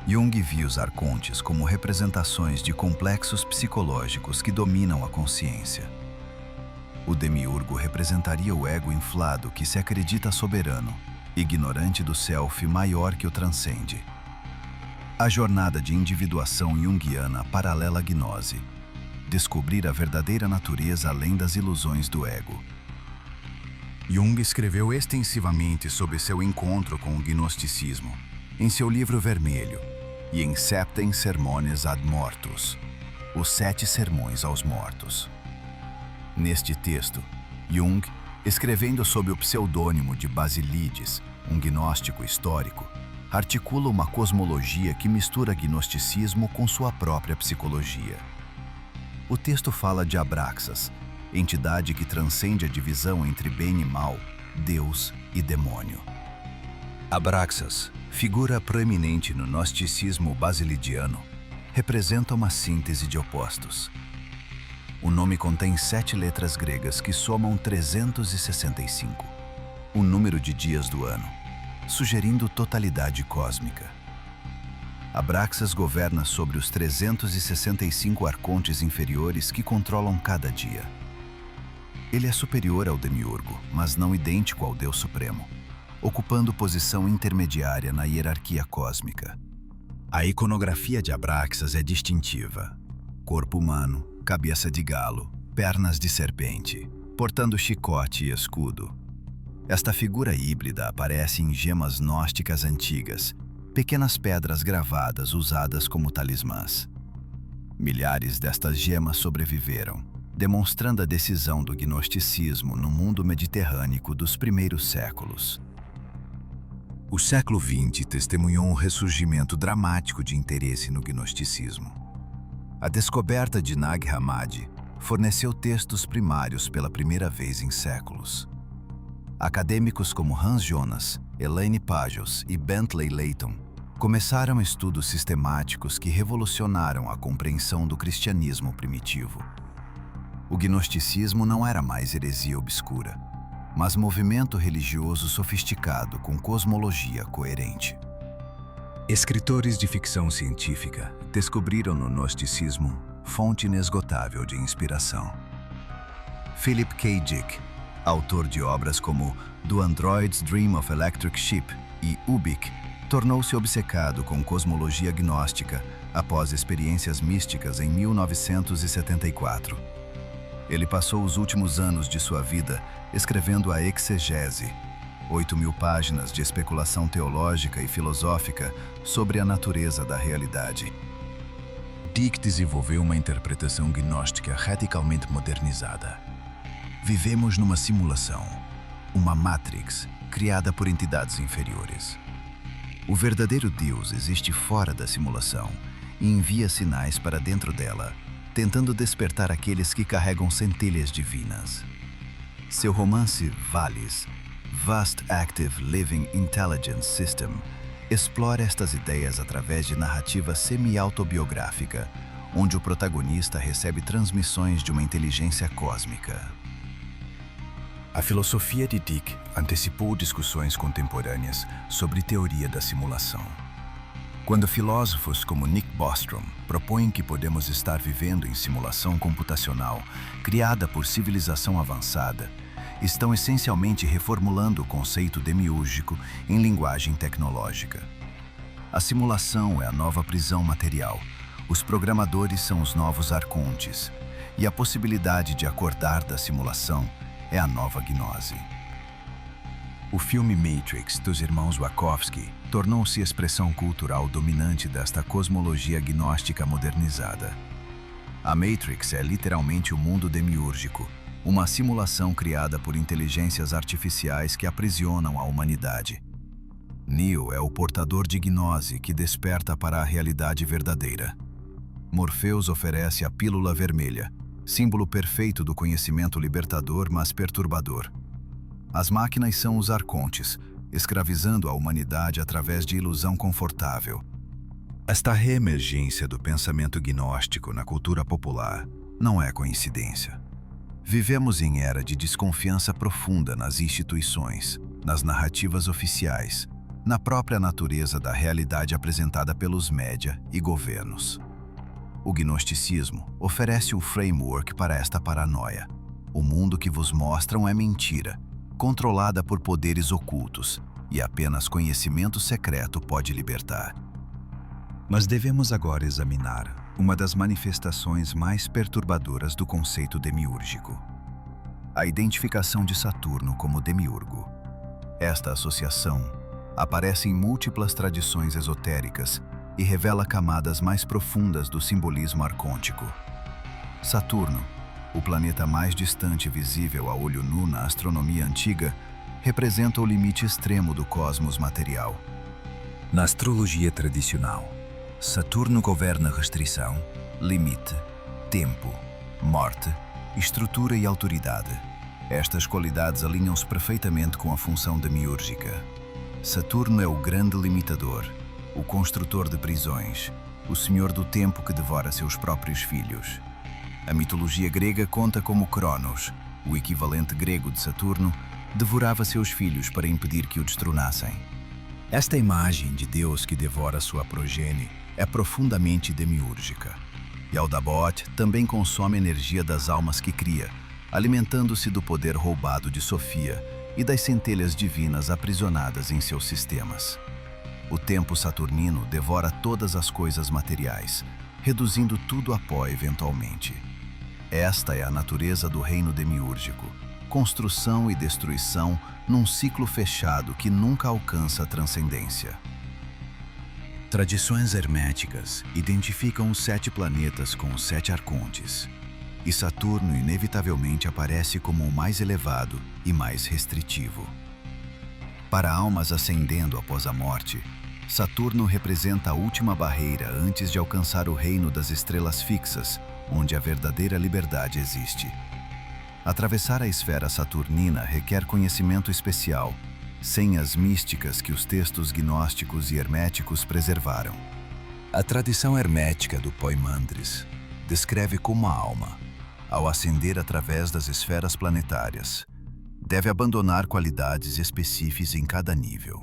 Jung viu os arcontes como representações de complexos psicológicos que dominam a consciência. O demiurgo representaria o ego inflado que se acredita soberano, ignorante do self maior que o transcende. A jornada de individuação junguiana paralela à gnose, descobrir a verdadeira natureza além das ilusões do ego. Jung escreveu extensivamente sobre seu encontro com o gnosticismo em seu livro vermelho e em Septem Sermones ad Mortus, os 7 sermões aos mortos. Neste texto, Jung, escrevendo sob o pseudônimo de Basilides, um gnóstico histórico, articula uma cosmologia que mistura gnosticismo com sua própria psicologia. O texto fala de Abraxas, entidade que transcende a divisão entre bem e mal, Deus e demônio. Abraxas, figura proeminente no gnosticismo basilidiano, representa uma síntese de opostos. O nome contém 7 letras gregas que somam 365, o número de dias do ano, sugerindo totalidade cósmica. Abraxas governa sobre os 365 arcontes inferiores que controlam cada dia. Ele é superior ao demiurgo, mas não idêntico ao Deus Supremo, ocupando posição intermediária na hierarquia cósmica. A iconografia de Abraxas é distintiva. Corpo humano, cabeça de galo, pernas de serpente, portando chicote e escudo. Esta figura híbrida aparece em gemas gnósticas antigas, pequenas pedras gravadas usadas como talismãs. Milhares destas gemas sobreviveram, demonstrando a decisão do gnosticismo no mundo mediterrâneo dos primeiros séculos. O século XX testemunhou um ressurgimento dramático de interesse no gnosticismo. A descoberta de Nag Hammadi forneceu textos primários pela primeira vez em séculos. Acadêmicos como Hans Jonas, Elaine Pagels e Bentley Layton começaram estudos sistemáticos que revolucionaram a compreensão do cristianismo primitivo. O gnosticismo não era mais heresia obscura, mas movimento religioso sofisticado com cosmologia coerente. Escritores de ficção científica descobriram no gnosticismo fonte inesgotável de inspiração. Philip K. Dick, autor de obras como Do Android's Dream of Electric Sheep e Ubik, tornou-se obcecado com cosmologia gnóstica após experiências místicas em 1974. Ele passou os últimos anos de sua vida escrevendo a Exegese, 8.000 páginas de especulação teológica e filosófica sobre a natureza da realidade. Dick desenvolveu uma interpretação gnóstica radicalmente modernizada. Vivemos numa simulação, uma Matrix criada por entidades inferiores. O verdadeiro Deus existe fora da simulação e envia sinais para dentro dela, tentando despertar aqueles que carregam centelhas divinas. Seu romance Valis, Vast Active Living Intelligence System, explora estas ideias através de narrativa semi-autobiográfica, onde o protagonista recebe transmissões de uma inteligência cósmica. A filosofia de Dick antecipou discussões contemporâneas sobre teoria da simulação. Quando filósofos como Nick Bostrom propõem que podemos estar vivendo em simulação computacional criada por civilização avançada, estão essencialmente reformulando o conceito demiúrgico em linguagem tecnológica. A simulação é a nova prisão material, os programadores são os novos arcontes, E a possibilidade de acordar da simulação é a nova gnose. O filme Matrix, dos irmãos Wachowski, tornou-se expressão cultural dominante desta cosmologia gnóstica modernizada. A Matrix é literalmente o mundo demiúrgico, uma simulação criada por inteligências artificiais que aprisionam a humanidade. Neo é o portador de gnose que desperta para a realidade verdadeira. Morpheus oferece a pílula vermelha, símbolo perfeito do conhecimento libertador, mas perturbador. As máquinas são os arcontes, escravizando a humanidade através de ilusão confortável. Esta reemergência do pensamento gnóstico na cultura popular não é coincidência. Vivemos em era de desconfiança profunda nas instituições, nas narrativas oficiais, na própria natureza da realidade apresentada pelos média e governos. O gnosticismo oferece o framework para esta paranoia. O mundo que vos mostram é mentira, controlada por poderes ocultos, e apenas conhecimento secreto pode libertar. Mas devemos agora examinar uma das manifestações mais perturbadoras do conceito demiúrgico: a identificação de Saturno como demiurgo. Esta associação aparece em múltiplas tradições esotéricas e revela camadas mais profundas do simbolismo arcôntico. Saturno, o planeta mais distante visível a olho nu na astronomia antiga, representa o limite extremo do cosmos material. Na astrologia tradicional, Saturno governa restrição, limite, tempo, morte, estrutura e autoridade. Estas qualidades alinham-se perfeitamente com a função demiúrgica. Saturno é o grande limitador, o construtor de prisões, o senhor do tempo que devora seus próprios filhos. A mitologia grega conta como Cronos, o equivalente grego de Saturno, devorava seus filhos para impedir que o destronassem. Esta imagem de Deus que devora sua progenie é profundamente demiúrgica. Yaldabaoth também consome energia das almas que cria, alimentando-se do poder roubado de Sofia e das centelhas divinas aprisionadas em seus sistemas. O tempo saturnino devora todas as coisas materiais, reduzindo tudo a pó eventualmente. Esta é a natureza do reino demiúrgico, construção e destruição num ciclo fechado que nunca alcança a transcendência. Tradições herméticas identificam os 7 planetas com os 7 arcontes, e Saturno inevitavelmente aparece como o mais elevado e mais restritivo. Para almas ascendendo após a morte, Saturno representa a última barreira antes de alcançar o reino das estrelas fixas, onde a verdadeira liberdade existe. Atravessar a esfera saturnina requer conhecimento especial, senhas místicas que os textos gnósticos e herméticos preservaram. A tradição hermética do Poimandres descreve como a alma, ao ascender através das esferas planetárias, deve abandonar qualidades específicas em cada nível.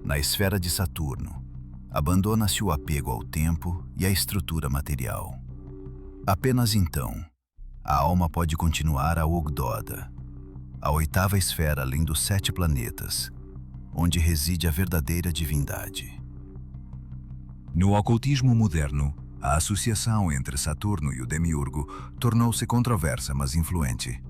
Na esfera de Saturno, abandona-se o apego ao tempo e à estrutura material. Apenas então, a alma pode continuar a Ogdoada, a 8ª esfera além dos 7 planetas, onde reside a verdadeira divindade. No ocultismo moderno, a associação entre Saturno e o demiurgo tornou-se controversa, mas influente.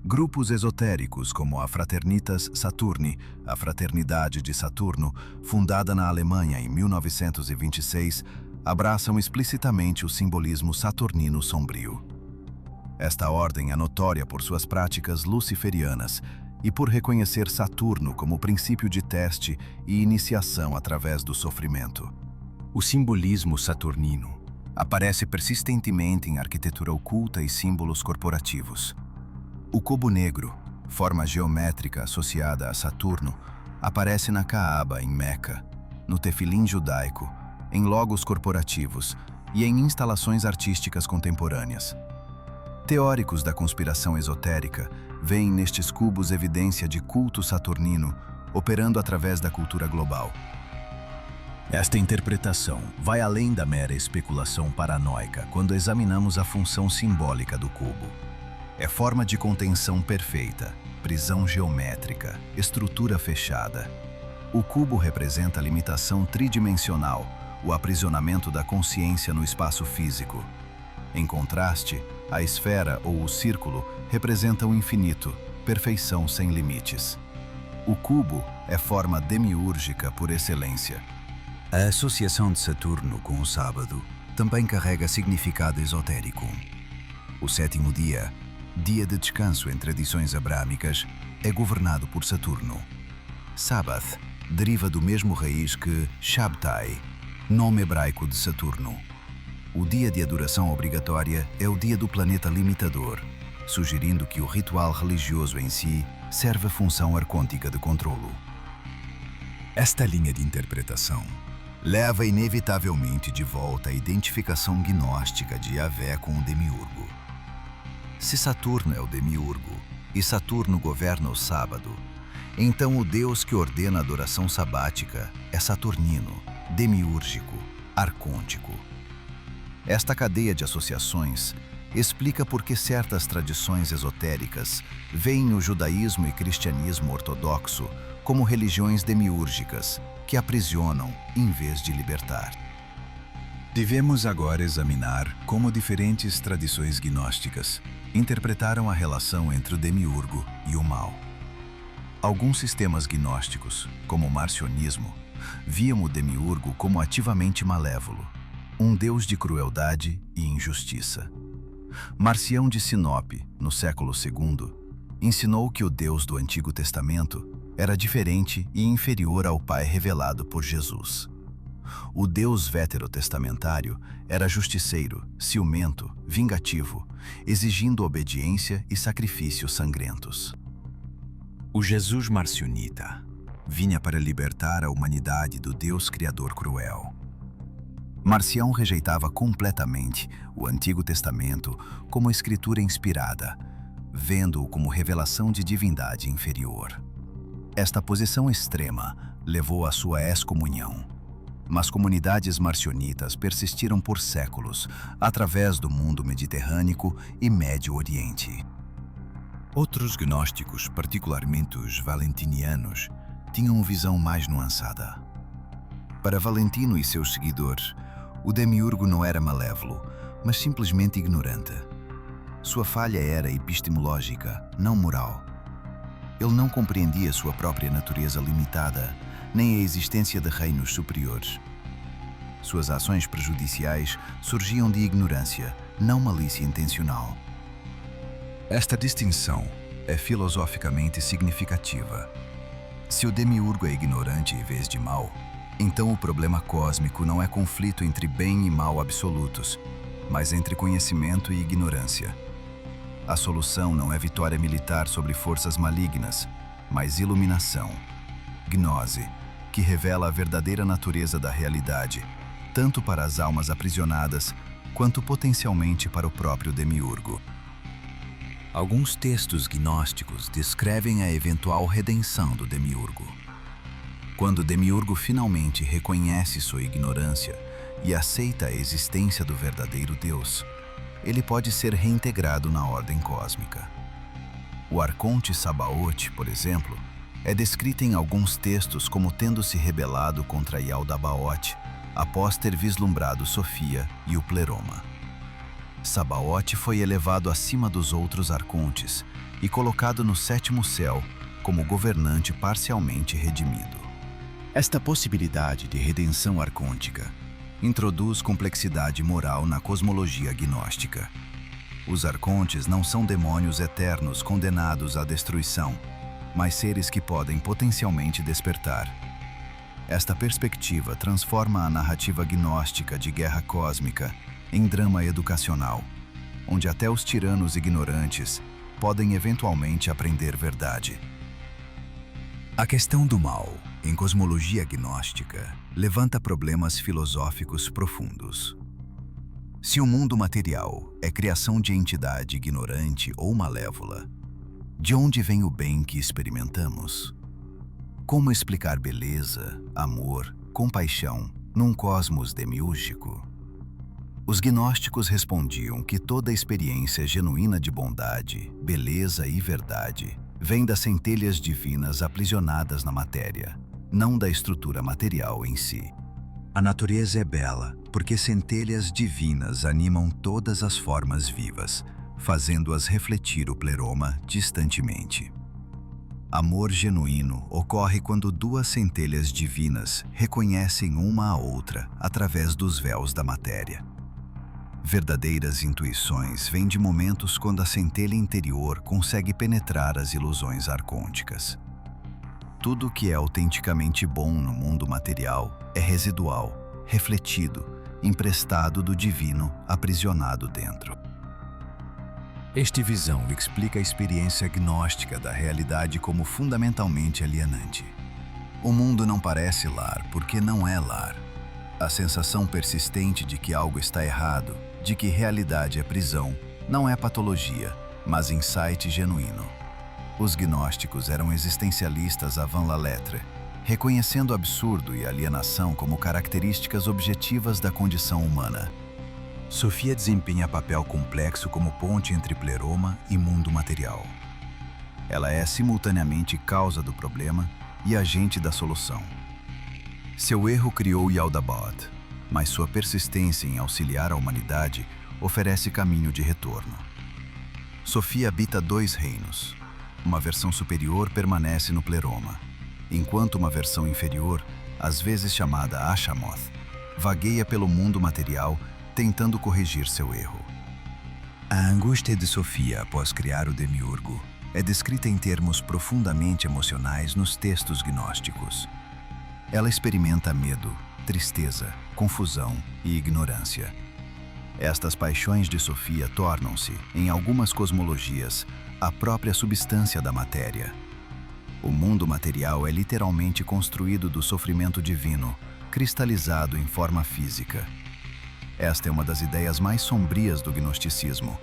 Grupos esotéricos como a Fraternitas Saturni, a Fraternidade de Saturno, fundada na Alemanha em 1926, abraçam explicitamente o simbolismo saturnino sombrio. Esta ordem é notória por suas práticas luciferianas e por reconhecer Saturno como princípio de teste e iniciação através do sofrimento. O simbolismo saturnino aparece persistentemente em arquitetura oculta e símbolos corporativos. O cubo negro, forma geométrica associada a Saturno, aparece na Caaba, em Meca, no tefilim judaico, em logos corporativos e em instalações artísticas contemporâneas. Teóricos da conspiração esotérica veem nestes cubos evidência de culto saturnino operando através da cultura global. Esta interpretação vai além da mera especulação paranoica quando examinamos a função simbólica do cubo. É forma de contenção perfeita, prisão geométrica, estrutura fechada. O cubo representa a limitação tridimensional, o aprisionamento da consciência no espaço físico. Em contraste, a esfera ou o círculo representam o infinito, perfeição sem limites. O cubo é forma demiúrgica por excelência. A associação de Saturno com o sábado também carrega significado esotérico. O sétimo dia, dia de descanso em tradições abrâmicas, é governado por Saturno. Sabbath deriva do mesmo raiz que Shabtai, nome hebraico de Saturno. O dia de adoração obrigatória é o dia do planeta limitador, sugerindo que o ritual religioso em si serve a função arcôntica de controlo. Esta linha de interpretação leva inevitavelmente de volta a identificação gnóstica de Yahvé com o demiurgo. Se Saturno é o demiurgo e Saturno governa o sábado, então o Deus que ordena a adoração sabática é saturnino, demiúrgico, arcôntico. Esta cadeia de associações explica por que certas tradições esotéricas veem o judaísmo e cristianismo ortodoxo como religiões demiúrgicas que aprisionam em vez de libertar. Devemos agora examinar como diferentes tradições gnósticas interpretaram a relação entre o demiurgo e o mal. Alguns sistemas gnósticos, como o marcionismo, viam o demiurgo como ativamente malévolo, um deus de crueldade e injustiça. Marcião de Sinope, no século II, ensinou que o Deus do Antigo Testamento era diferente e inferior ao Pai revelado por Jesus. O Deus veterotestamentário era justiceiro, ciumento, vingativo, exigindo obediência e sacrifícios sangrentos. O Jesus marcionita vinha para libertar a humanidade do Deus Criador cruel. Marcião rejeitava completamente o Antigo Testamento como escritura inspirada, vendo-o como revelação de divindade inferior. Esta posição extrema levou à sua excomunhão, mas comunidades marcionitas persistiram por séculos através do mundo mediterrâneo e Médio Oriente. Outros gnósticos, particularmente os valentinianos, tinham uma visão mais nuançada. Para Valentino e seus seguidores, o demiurgo não era malévolo, mas simplesmente ignorante. Sua falha era epistemológica, não moral. Ele não compreendia sua própria natureza limitada, nem a existência de reinos superiores. Suas ações prejudiciais surgiam de ignorância, não malícia intencional. Esta distinção é filosoficamente significativa. Se o demiurgo é ignorante em vez de mau, então o problema cósmico não é conflito entre bem e mal absolutos, mas entre conhecimento e ignorância. A solução não é vitória militar sobre forças malignas, mas iluminação, gnose, que revela a verdadeira natureza da realidade, tanto para as almas aprisionadas, quanto potencialmente para o próprio demiurgo. Alguns textos gnósticos descrevem a eventual redenção do demiurgo. Quando o demiurgo finalmente reconhece sua ignorância e aceita a existência do verdadeiro Deus, ele pode ser reintegrado na ordem cósmica. O arconte Sabaote, por exemplo, é descrito em alguns textos como tendo se rebelado contra Yaldabaoth após ter vislumbrado Sofia e o pleroma. Sabaote foi elevado acima dos outros arcontes e colocado no sétimo céu como governante parcialmente redimido. Esta possibilidade de redenção arcôntica introduz complexidade moral na cosmologia gnóstica. Os arcontes não são demônios eternos condenados à destruição, mas seres que podem potencialmente despertar. Esta perspectiva transforma a narrativa gnóstica de guerra cósmica em drama educacional, onde até os tiranos ignorantes podem eventualmente aprender verdade. A questão do mal, em cosmologia gnóstica, levanta problemas filosóficos profundos. Se o mundo material é criação de entidade ignorante ou malévola, de onde vem o bem que experimentamos? Como explicar beleza, amor, compaixão num cosmos demiúrgico? Os gnósticos respondiam que toda experiência genuína de bondade, beleza e verdade vem das centelhas divinas aprisionadas na matéria, não da estrutura material em si. A natureza é bela porque centelhas divinas animam todas as formas vivas, fazendo-as refletir o pleroma distantemente. Amor genuíno ocorre quando duas centelhas divinas reconhecem uma a outra através dos véus da matéria. Verdadeiras intuições vêm de momentos quando a centelha interior consegue penetrar as ilusões arcônticas. Tudo que é autenticamente bom no mundo material é residual, refletido, emprestado do divino aprisionado dentro. Esta visão explica a experiência gnóstica da realidade como fundamentalmente alienante. O mundo não parece lar porque não é lar. A sensação persistente de que algo está errado, de que realidade é prisão, não é patologia, mas insight genuíno. Os gnósticos eram existencialistas avant la lettre, reconhecendo o absurdo e a alienação como características objetivas da condição humana. Sofia desempenha papel complexo como ponte entre pleroma e mundo material. Ela é simultaneamente causa do problema e agente da solução. Seu erro criou Yaldabaoth, mas sua persistência em auxiliar a humanidade oferece caminho de retorno. Sofia habita dois reinos. Uma versão superior permanece no pleroma, enquanto uma versão inferior, às vezes chamada Ashamoth, vagueia pelo mundo material tentando corrigir seu erro. A angústia de Sofia após criar o demiurgo é descrita em termos profundamente emocionais nos textos gnósticos. Ela experimenta medo, tristeza, confusão e ignorância. Estas paixões de Sofia tornam-se, em algumas cosmologias, a própria substância da matéria. O mundo material é literalmente construído do sofrimento divino, cristalizado em forma física. Esta é uma das ideias mais sombrias do gnosticismo.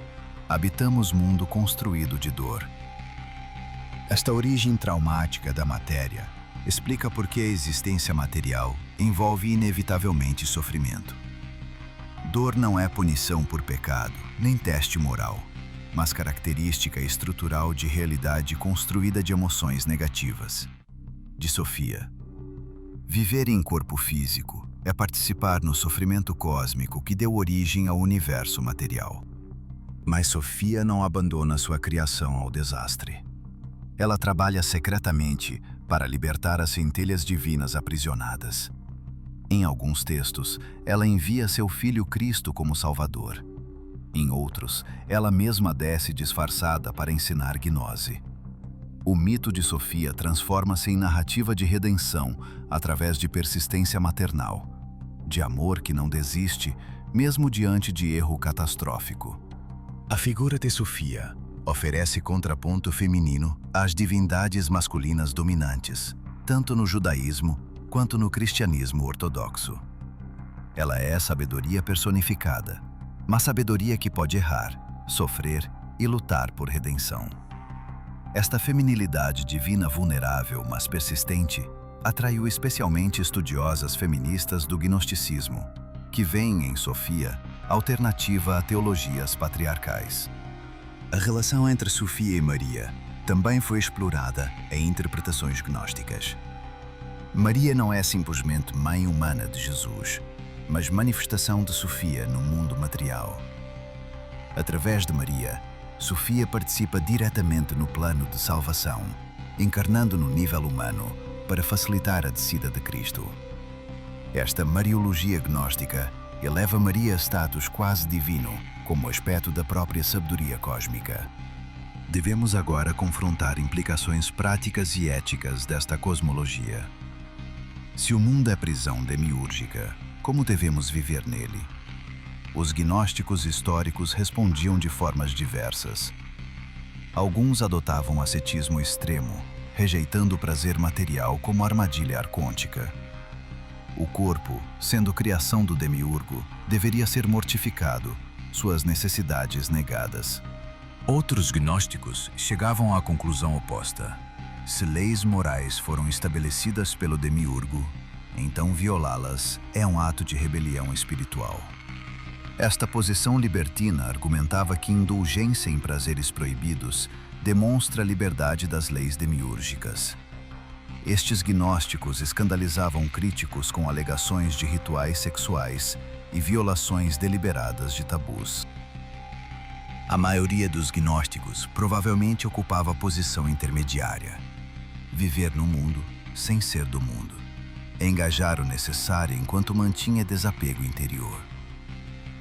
Habitamos mundo construído de dor. Esta origem traumática da matéria explica por que a existência material envolve inevitavelmente sofrimento. Dor não é punição por pecado, nem teste moral, mas característica estrutural de realidade construída de emoções negativas. De Sofia. Viver em corpo físico é participar no sofrimento cósmico que deu origem ao universo material. Mas Sofia não abandona sua criação ao desastre. Ela trabalha secretamente para libertar as centelhas divinas aprisionadas. Em alguns textos, ela envia seu filho Cristo como Salvador. Em outros, ela mesma desce disfarçada para ensinar gnose. O mito de Sofia transforma-se em narrativa de redenção através de persistência maternal, de amor que não desiste, mesmo diante de erro catastrófico. A figura de Sofia oferece contraponto feminino às divindades masculinas dominantes, tanto no judaísmo quanto no cristianismo ortodoxo. Ela é sabedoria personificada, mas sabedoria que pode errar, sofrer e lutar por redenção. Esta feminilidade divina vulnerável, mas persistente, atraiu especialmente estudiosas feministas do gnosticismo, que veem em Sofia alternativa a teologias patriarcais. A relação entre Sofia e Maria também foi explorada em interpretações gnósticas. Maria não é simplesmente mãe humana de Jesus, mas manifestação de Sofia no mundo material. Através de Maria, Sofia participa diretamente no plano de salvação, encarnando no nível humano para facilitar a descida de Cristo. Esta mariologia gnóstica eleva Maria a status quase divino, como aspecto da própria sabedoria cósmica. Devemos agora confrontar implicações práticas e éticas desta cosmologia. Se o mundo é prisão demiúrgica, como devemos viver nele? Os gnósticos históricos respondiam de formas diversas. Alguns adotavam ascetismo extremo, rejeitando o prazer material como armadilha arcôntica. O corpo, sendo criação do demiurgo, deveria ser mortificado, suas necessidades negadas. Outros gnósticos chegavam à conclusão oposta. Se leis morais foram estabelecidas pelo demiurgo, então violá-las é um ato de rebelião espiritual. Esta posição libertina argumentava que indulgência em prazeres proibidos demonstra a liberdade das leis demiúrgicas. Estes gnósticos escandalizavam críticos com alegações de rituais sexuais e violações deliberadas de tabus. A maioria dos gnósticos provavelmente ocupava a posição intermediária: viver no mundo sem ser do mundo, engajar o necessário enquanto mantinha desapego interior.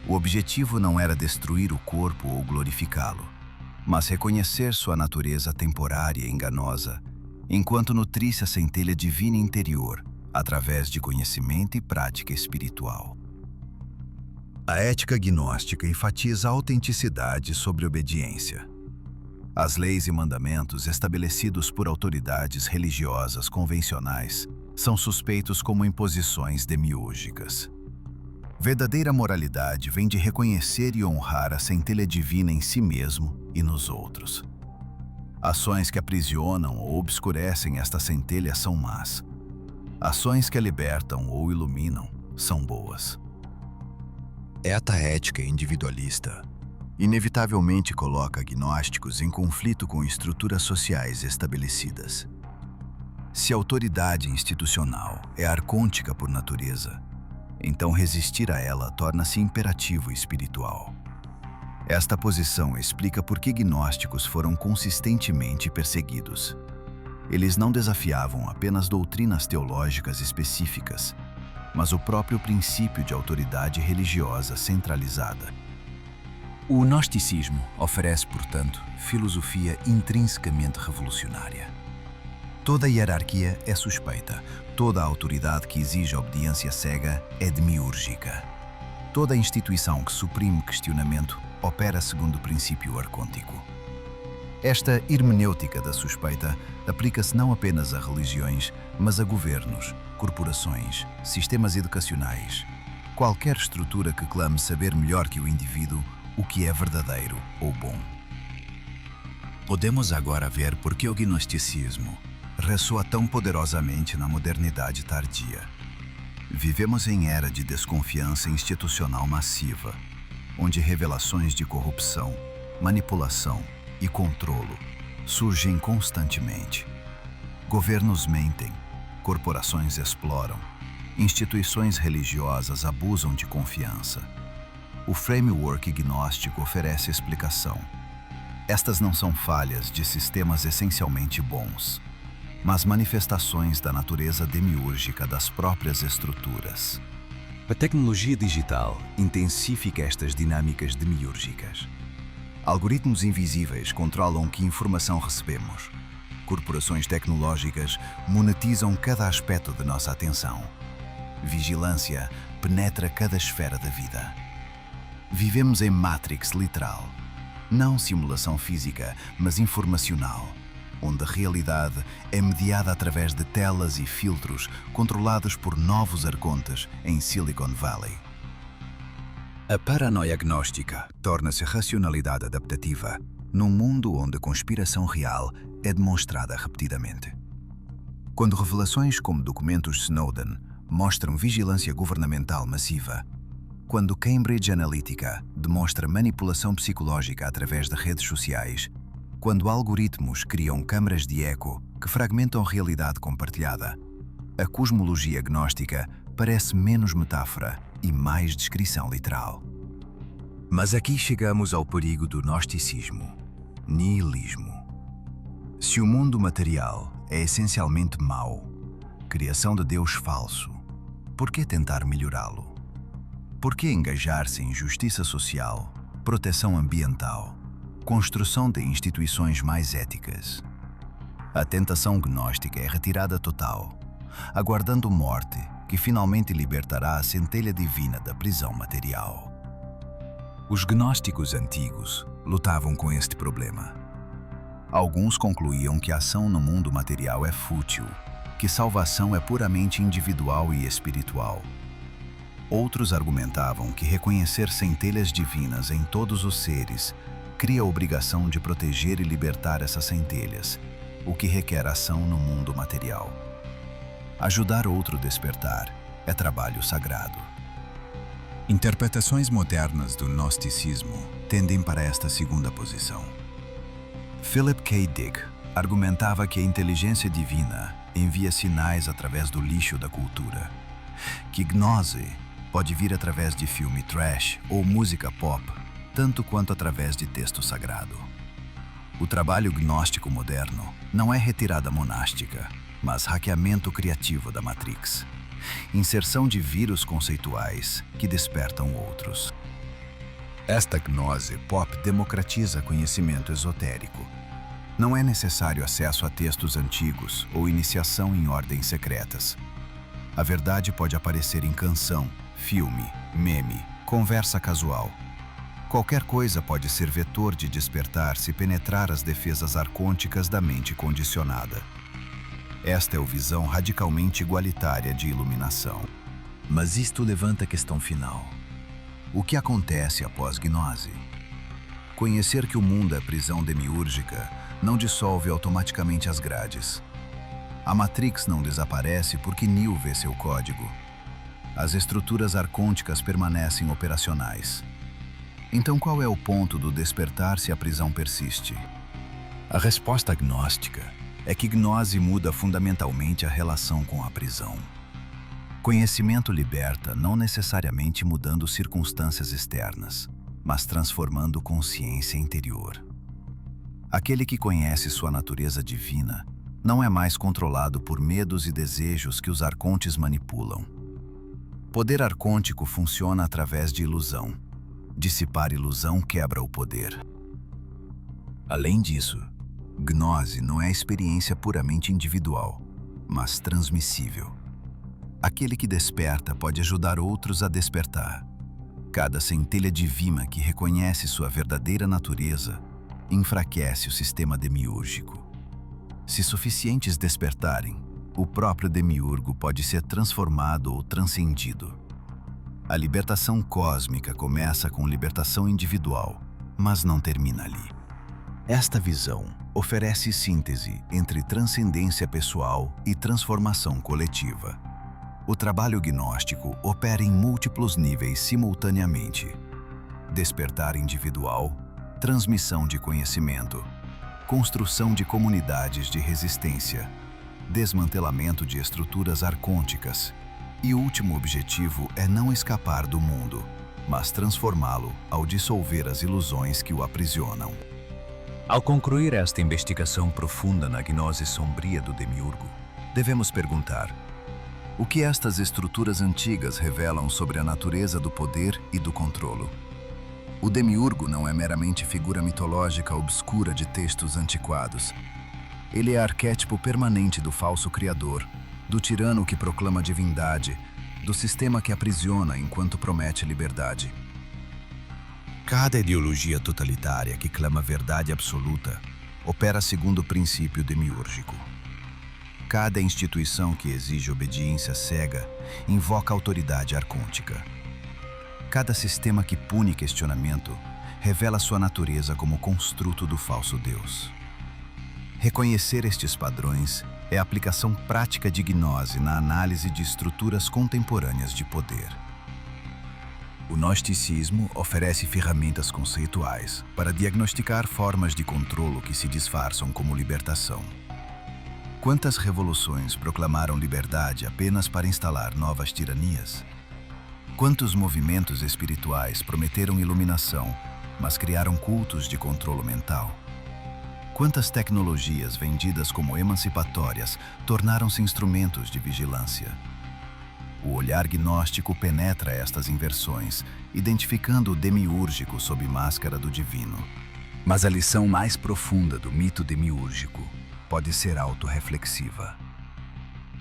O objetivo não era destruir o corpo ou glorificá-lo, mas reconhecer sua natureza temporária e enganosa, enquanto nutrisse a centelha divina interior através de conhecimento e prática espiritual. A ética gnóstica enfatiza a autenticidade sobre obediência. As leis e mandamentos estabelecidos por autoridades religiosas convencionais são suspeitos como imposições demiúrgicas. Verdadeira moralidade vem de reconhecer e honrar a centelha divina em si mesmo e nos outros. Ações que aprisionam ou obscurecem esta centelha são más. Ações que a libertam ou iluminam são boas. Esta ética individualista inevitavelmente coloca gnósticos em conflito com estruturas sociais estabelecidas. Se a autoridade institucional é arcôntica por natureza, então resistir a ela torna-se imperativo espiritual. Esta posição explica por que gnósticos foram consistentemente perseguidos. Eles não desafiavam apenas doutrinas teológicas específicas, mas o próprio princípio de autoridade religiosa centralizada. O gnosticismo oferece, portanto, filosofia intrinsecamente revolucionária. Toda hierarquia é suspeita, toda autoridade que exige obediência cega é demiúrgica. Toda instituição que suprime questionamento opera segundo o princípio arcôntico. Esta hermenêutica da suspeita aplica-se não apenas a religiões, mas a governos, corporações, sistemas educacionais, qualquer estrutura que clame saber melhor que o indivíduo o que é verdadeiro ou bom. Podemos agora ver por que o gnosticismo ressoa tão poderosamente na modernidade tardia. Vivemos em era de desconfiança institucional massiva, onde revelações de corrupção, manipulação e controlo surgem constantemente. Governos mentem, corporações exploram, instituições religiosas abusam de confiança. O framework gnóstico oferece explicação. Estas não são falhas de sistemas essencialmente bons, mas manifestações da natureza demiúrgica das próprias estruturas. A tecnologia digital intensifica estas dinâmicas demiúrgicas. Algoritmos invisíveis controlam que informação recebemos. Corporações tecnológicas monetizam cada aspecto de nossa atenção. Vigilância penetra cada esfera da vida. Vivemos em Matrix literal, não simulação física, mas informacional, onde a realidade é mediada através de telas e filtros controlados por novos arcontes em Silicon Valley. A paranoia gnóstica torna-se racionalidade adaptativa num mundo onde a conspiração real é demonstrada repetidamente. Quando revelações como documentos Snowden mostram vigilância governamental massiva, quando Cambridge Analytica demonstra manipulação psicológica através de redes sociais, quando algoritmos criam câmaras de eco que fragmentam a realidade compartilhada, a cosmologia gnóstica parece menos metáfora e mais descrição literal. Mas aqui chegamos ao perigo do gnosticismo, nihilismo. Se o mundo material é essencialmente mau, criação de Deus falso, por que tentar melhorá-lo? Por que engajar-se em justiça social, proteção ambiental, construção de instituições mais éticas? A tentação gnóstica é retirada total, aguardando morte que finalmente libertará a centelha divina da prisão material. Os gnósticos antigos lutavam com este problema. Alguns concluíam que a ação no mundo material é fútil, que salvação é puramente individual e espiritual. Outros argumentavam que reconhecer centelhas divinas em todos os seres cria a obrigação de proteger e libertar essas centelhas, o que requer ação no mundo material. Ajudar outro a despertar é trabalho sagrado. Interpretações modernas do gnosticismo tendem para esta segunda posição. Philip K. Dick Argumentava que a inteligência divina envia sinais através do lixo da cultura, que gnose pode vir através de filme trash ou música pop, tanto quanto através de texto sagrado. O trabalho gnóstico moderno não é retirada monástica, mas hackeamento criativo da Matrix. Inserção de vírus conceituais que despertam outros. Esta gnose pop democratiza conhecimento esotérico. Não é necessário acesso a textos antigos ou iniciação em ordens secretas. A verdade pode aparecer em canção, filme, meme, conversa casual. Qualquer coisa pode ser vetor de despertar se penetrar as defesas arcônticas da mente condicionada. Esta é a visão radicalmente igualitária de iluminação. Mas isto levanta a questão final. O que acontece após gnose? Conhecer que o mundo é prisão demiúrgica não dissolve automaticamente as grades. A Matrix não desaparece porque Neo vê seu código. As estruturas arcônticas permanecem operacionais. Então qual é o ponto do despertar se a prisão persiste? A resposta gnóstica é que gnose muda fundamentalmente a relação com a prisão. Conhecimento liberta não necessariamente mudando circunstâncias externas, mas transformando consciência interior. Aquele que conhece sua natureza divina não é mais controlado por medos e desejos que os arcontes manipulam. Poder arcôntico funciona através de ilusão. Dissipar ilusão quebra o poder. Além disso, gnose não é experiência puramente individual, mas transmissível. Aquele que desperta pode ajudar outros a despertar. Cada centelha divina que reconhece sua verdadeira natureza enfraquece o sistema demiúrgico. Se suficientes despertarem, o próprio demiurgo pode ser transformado ou transcendido. A libertação cósmica começa com libertação individual, mas não termina ali. Esta visão oferece síntese entre transcendência pessoal e transformação coletiva. O trabalho gnóstico opera em múltiplos níveis simultaneamente: despertar individual, transmissão de conhecimento, construção de comunidades de resistência, desmantelamento de estruturas arcônticas, e o último objetivo é não escapar do mundo, mas transformá-lo ao dissolver as ilusões que o aprisionam. Ao concluir esta investigação profunda na gnose sombria do demiurgo, devemos perguntar: o que estas estruturas antigas revelam sobre a natureza do poder e do controlo? O demiurgo não é meramente figura mitológica obscura de textos antiquados. Ele é arquétipo permanente do falso criador, do tirano que proclama divindade, do sistema que aprisiona enquanto promete liberdade. Cada ideologia totalitária que clama verdade absoluta opera segundo o princípio demiúrgico. Cada instituição que exige obediência cega invoca autoridade arcôntica. Cada sistema que pune questionamento revela sua natureza como construto do falso Deus. Reconhecer estes padrões é a aplicação prática de gnose na análise de estruturas contemporâneas de poder. O gnosticismo oferece ferramentas conceituais para diagnosticar formas de controlo que se disfarçam como libertação. Quantas revoluções proclamaram liberdade apenas para instalar novas tiranias? Quantos movimentos espirituais prometeram iluminação, mas criaram cultos de controlo mental? Quantas tecnologias vendidas como emancipatórias tornaram-se instrumentos de vigilância? O olhar gnóstico penetra estas inversões, identificando o demiúrgico sob máscara do divino. Mas a lição mais profunda do mito demiúrgico pode ser autorreflexiva.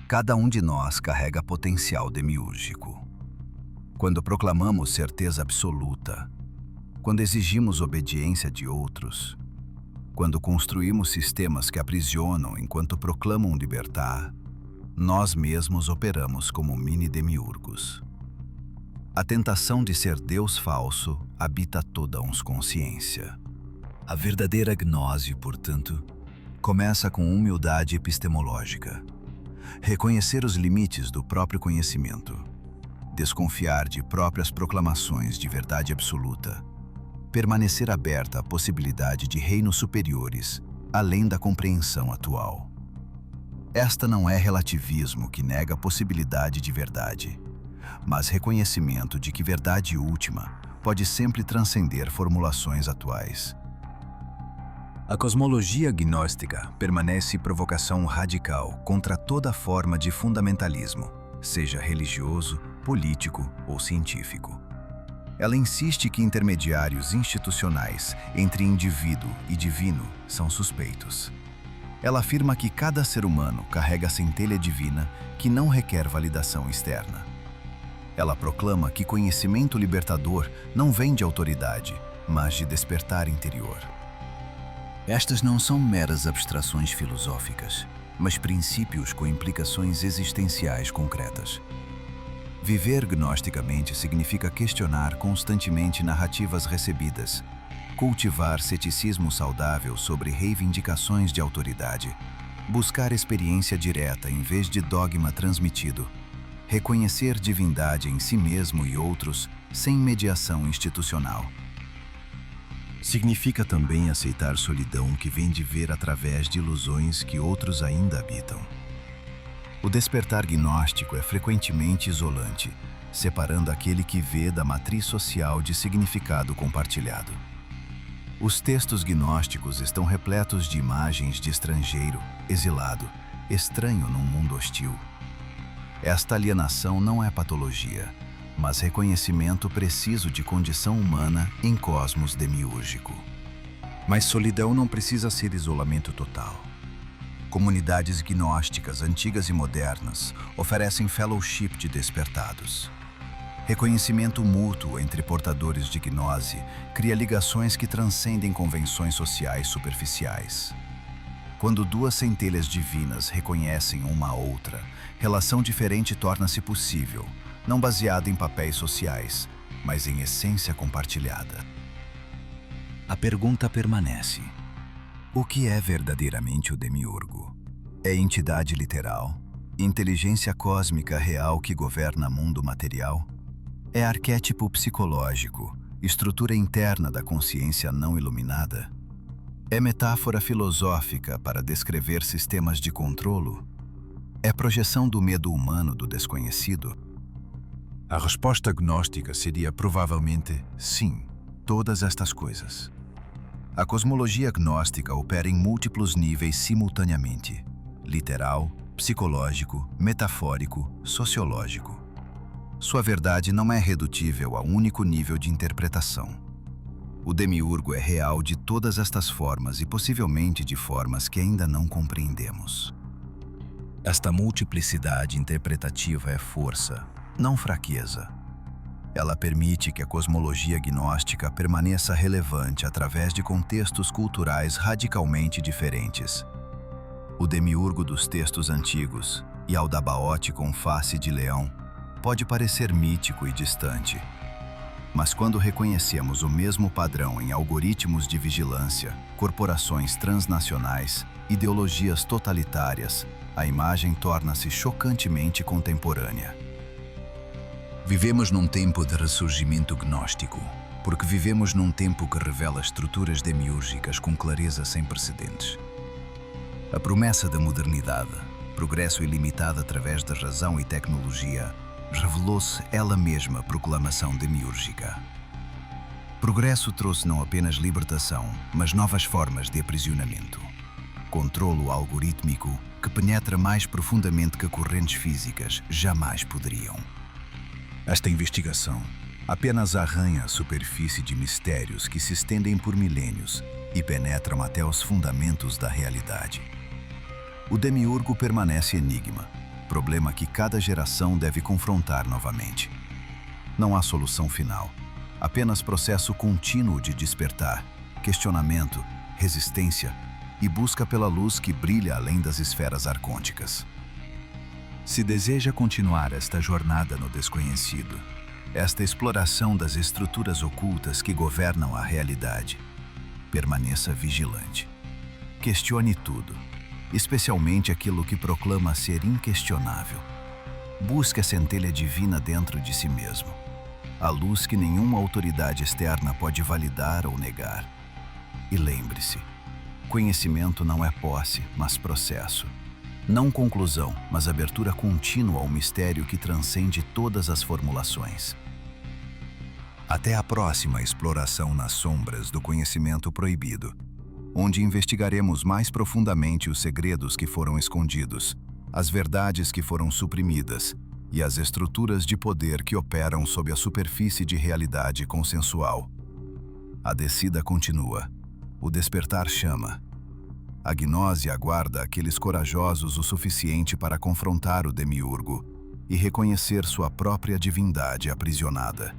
Cada um de nós carrega potencial demiúrgico. Quando proclamamos certeza absoluta, quando exigimos obediência de outros, quando construímos sistemas que aprisionam enquanto proclamam libertar, nós mesmos operamos como mini-demiurgos. A tentação de ser Deus falso habita toda a consciência. A verdadeira gnose, portanto, começa com humildade epistemológica. Reconhecer os limites do próprio conhecimento, desconfiar de próprias proclamações de verdade absoluta, permanecer aberta à possibilidade de reinos superiores além da compreensão atual. Esta não é relativismo que nega a possibilidade de verdade, mas reconhecimento de que verdade última pode sempre transcender formulações atuais. A cosmologia gnóstica permanece provocação radical contra toda forma de fundamentalismo, seja religioso, político ou científico. Ela insiste que intermediários institucionais entre indivíduo e divino são suspeitos. Ela afirma que cada ser humano carrega a centelha divina que não requer validação externa. Ela proclama que conhecimento libertador não vem de autoridade, mas de despertar interior. Estas não são meras abstrações filosóficas, mas princípios com implicações existenciais concretas. Viver gnosticamente significa questionar constantemente narrativas recebidas, cultivar ceticismo saudável sobre reivindicações de autoridade, buscar experiência direta em vez de dogma transmitido, reconhecer divindade em si mesmo e outros sem mediação institucional. Significa também aceitar solidão que vem de ver através de ilusões que outros ainda habitam. O despertar gnóstico é frequentemente isolante, separando aquele que vê da matriz social de significado compartilhado. Os textos gnósticos estão repletos de imagens de estrangeiro, exilado, estranho num mundo hostil. Esta alienação não é patologia, mas reconhecimento preciso de condição humana em cosmos demiúrgico. Mas solidão não precisa ser isolamento total. Comunidades gnósticas antigas e modernas oferecem fellowship de despertados. Reconhecimento mútuo entre portadores de gnose cria ligações que transcendem convenções sociais superficiais. Quando duas centelhas divinas reconhecem uma a outra, relação diferente torna-se possível, não baseada em papéis sociais, mas em essência compartilhada. A pergunta permanece: o que é verdadeiramente o demiurgo? É entidade literal? Inteligência cósmica real que governa mundo material? É arquétipo psicológico, estrutura interna da consciência não iluminada? É metáfora filosófica para descrever sistemas de controlo? É projeção do medo humano do desconhecido? A resposta gnóstica seria provavelmente sim, todas estas coisas. A cosmologia gnóstica opera em múltiplos níveis simultaneamente: literal, psicológico, metafórico, sociológico. Sua verdade não é redutível a um único nível de interpretação. O demiurgo é real de todas estas formas e possivelmente de formas que ainda não compreendemos. Esta multiplicidade interpretativa é força, não fraqueza. Ela permite que a cosmologia gnóstica permaneça relevante através de contextos culturais radicalmente diferentes. O demiurgo dos textos antigos, Yaldabaoth com face de leão, pode parecer mítico e distante. Mas quando reconhecemos o mesmo padrão em algoritmos de vigilância, corporações transnacionais, ideologias totalitárias, a imagem torna-se chocantemente contemporânea. Vivemos num tempo de ressurgimento gnóstico, porque vivemos num tempo que revela estruturas demiúrgicas com clareza sem precedentes. A promessa da modernidade, progresso ilimitado através da razão e tecnologia, revelou-se ela mesma proclamação demiúrgica. Progresso trouxe não apenas libertação, mas novas formas de aprisionamento. Controlo algorítmico que penetra mais profundamente que correntes físicas jamais poderiam. Esta investigação apenas arranha a superfície de mistérios que se estendem por milênios e penetram até os fundamentos da realidade. O demiurgo permanece enigma, problema que cada geração deve confrontar novamente. Não há solução final, apenas processo contínuo de despertar, questionamento, resistência e busca pela luz que brilha além das esferas arcônticas. Se deseja continuar esta jornada no desconhecido, esta exploração das estruturas ocultas que governam a realidade, permaneça vigilante. Questione tudo, especialmente aquilo que proclama ser inquestionável. Busque a centelha divina dentro de si mesmo, a luz que nenhuma autoridade externa pode validar ou negar. E lembre-se, Conhecimento não é posse, mas processo. Não conclusão, mas abertura contínua ao mistério que transcende todas as formulações. Até a próxima exploração nas sombras do conhecimento proibido, onde investigaremos mais profundamente os segredos que foram escondidos, as verdades que foram suprimidas e as estruturas de poder que operam sob a superfície de realidade consensual. A descida continua. O despertar chama. A gnose aguarda aqueles corajosos o suficiente para confrontar o demiurgo e reconhecer sua própria divindade aprisionada.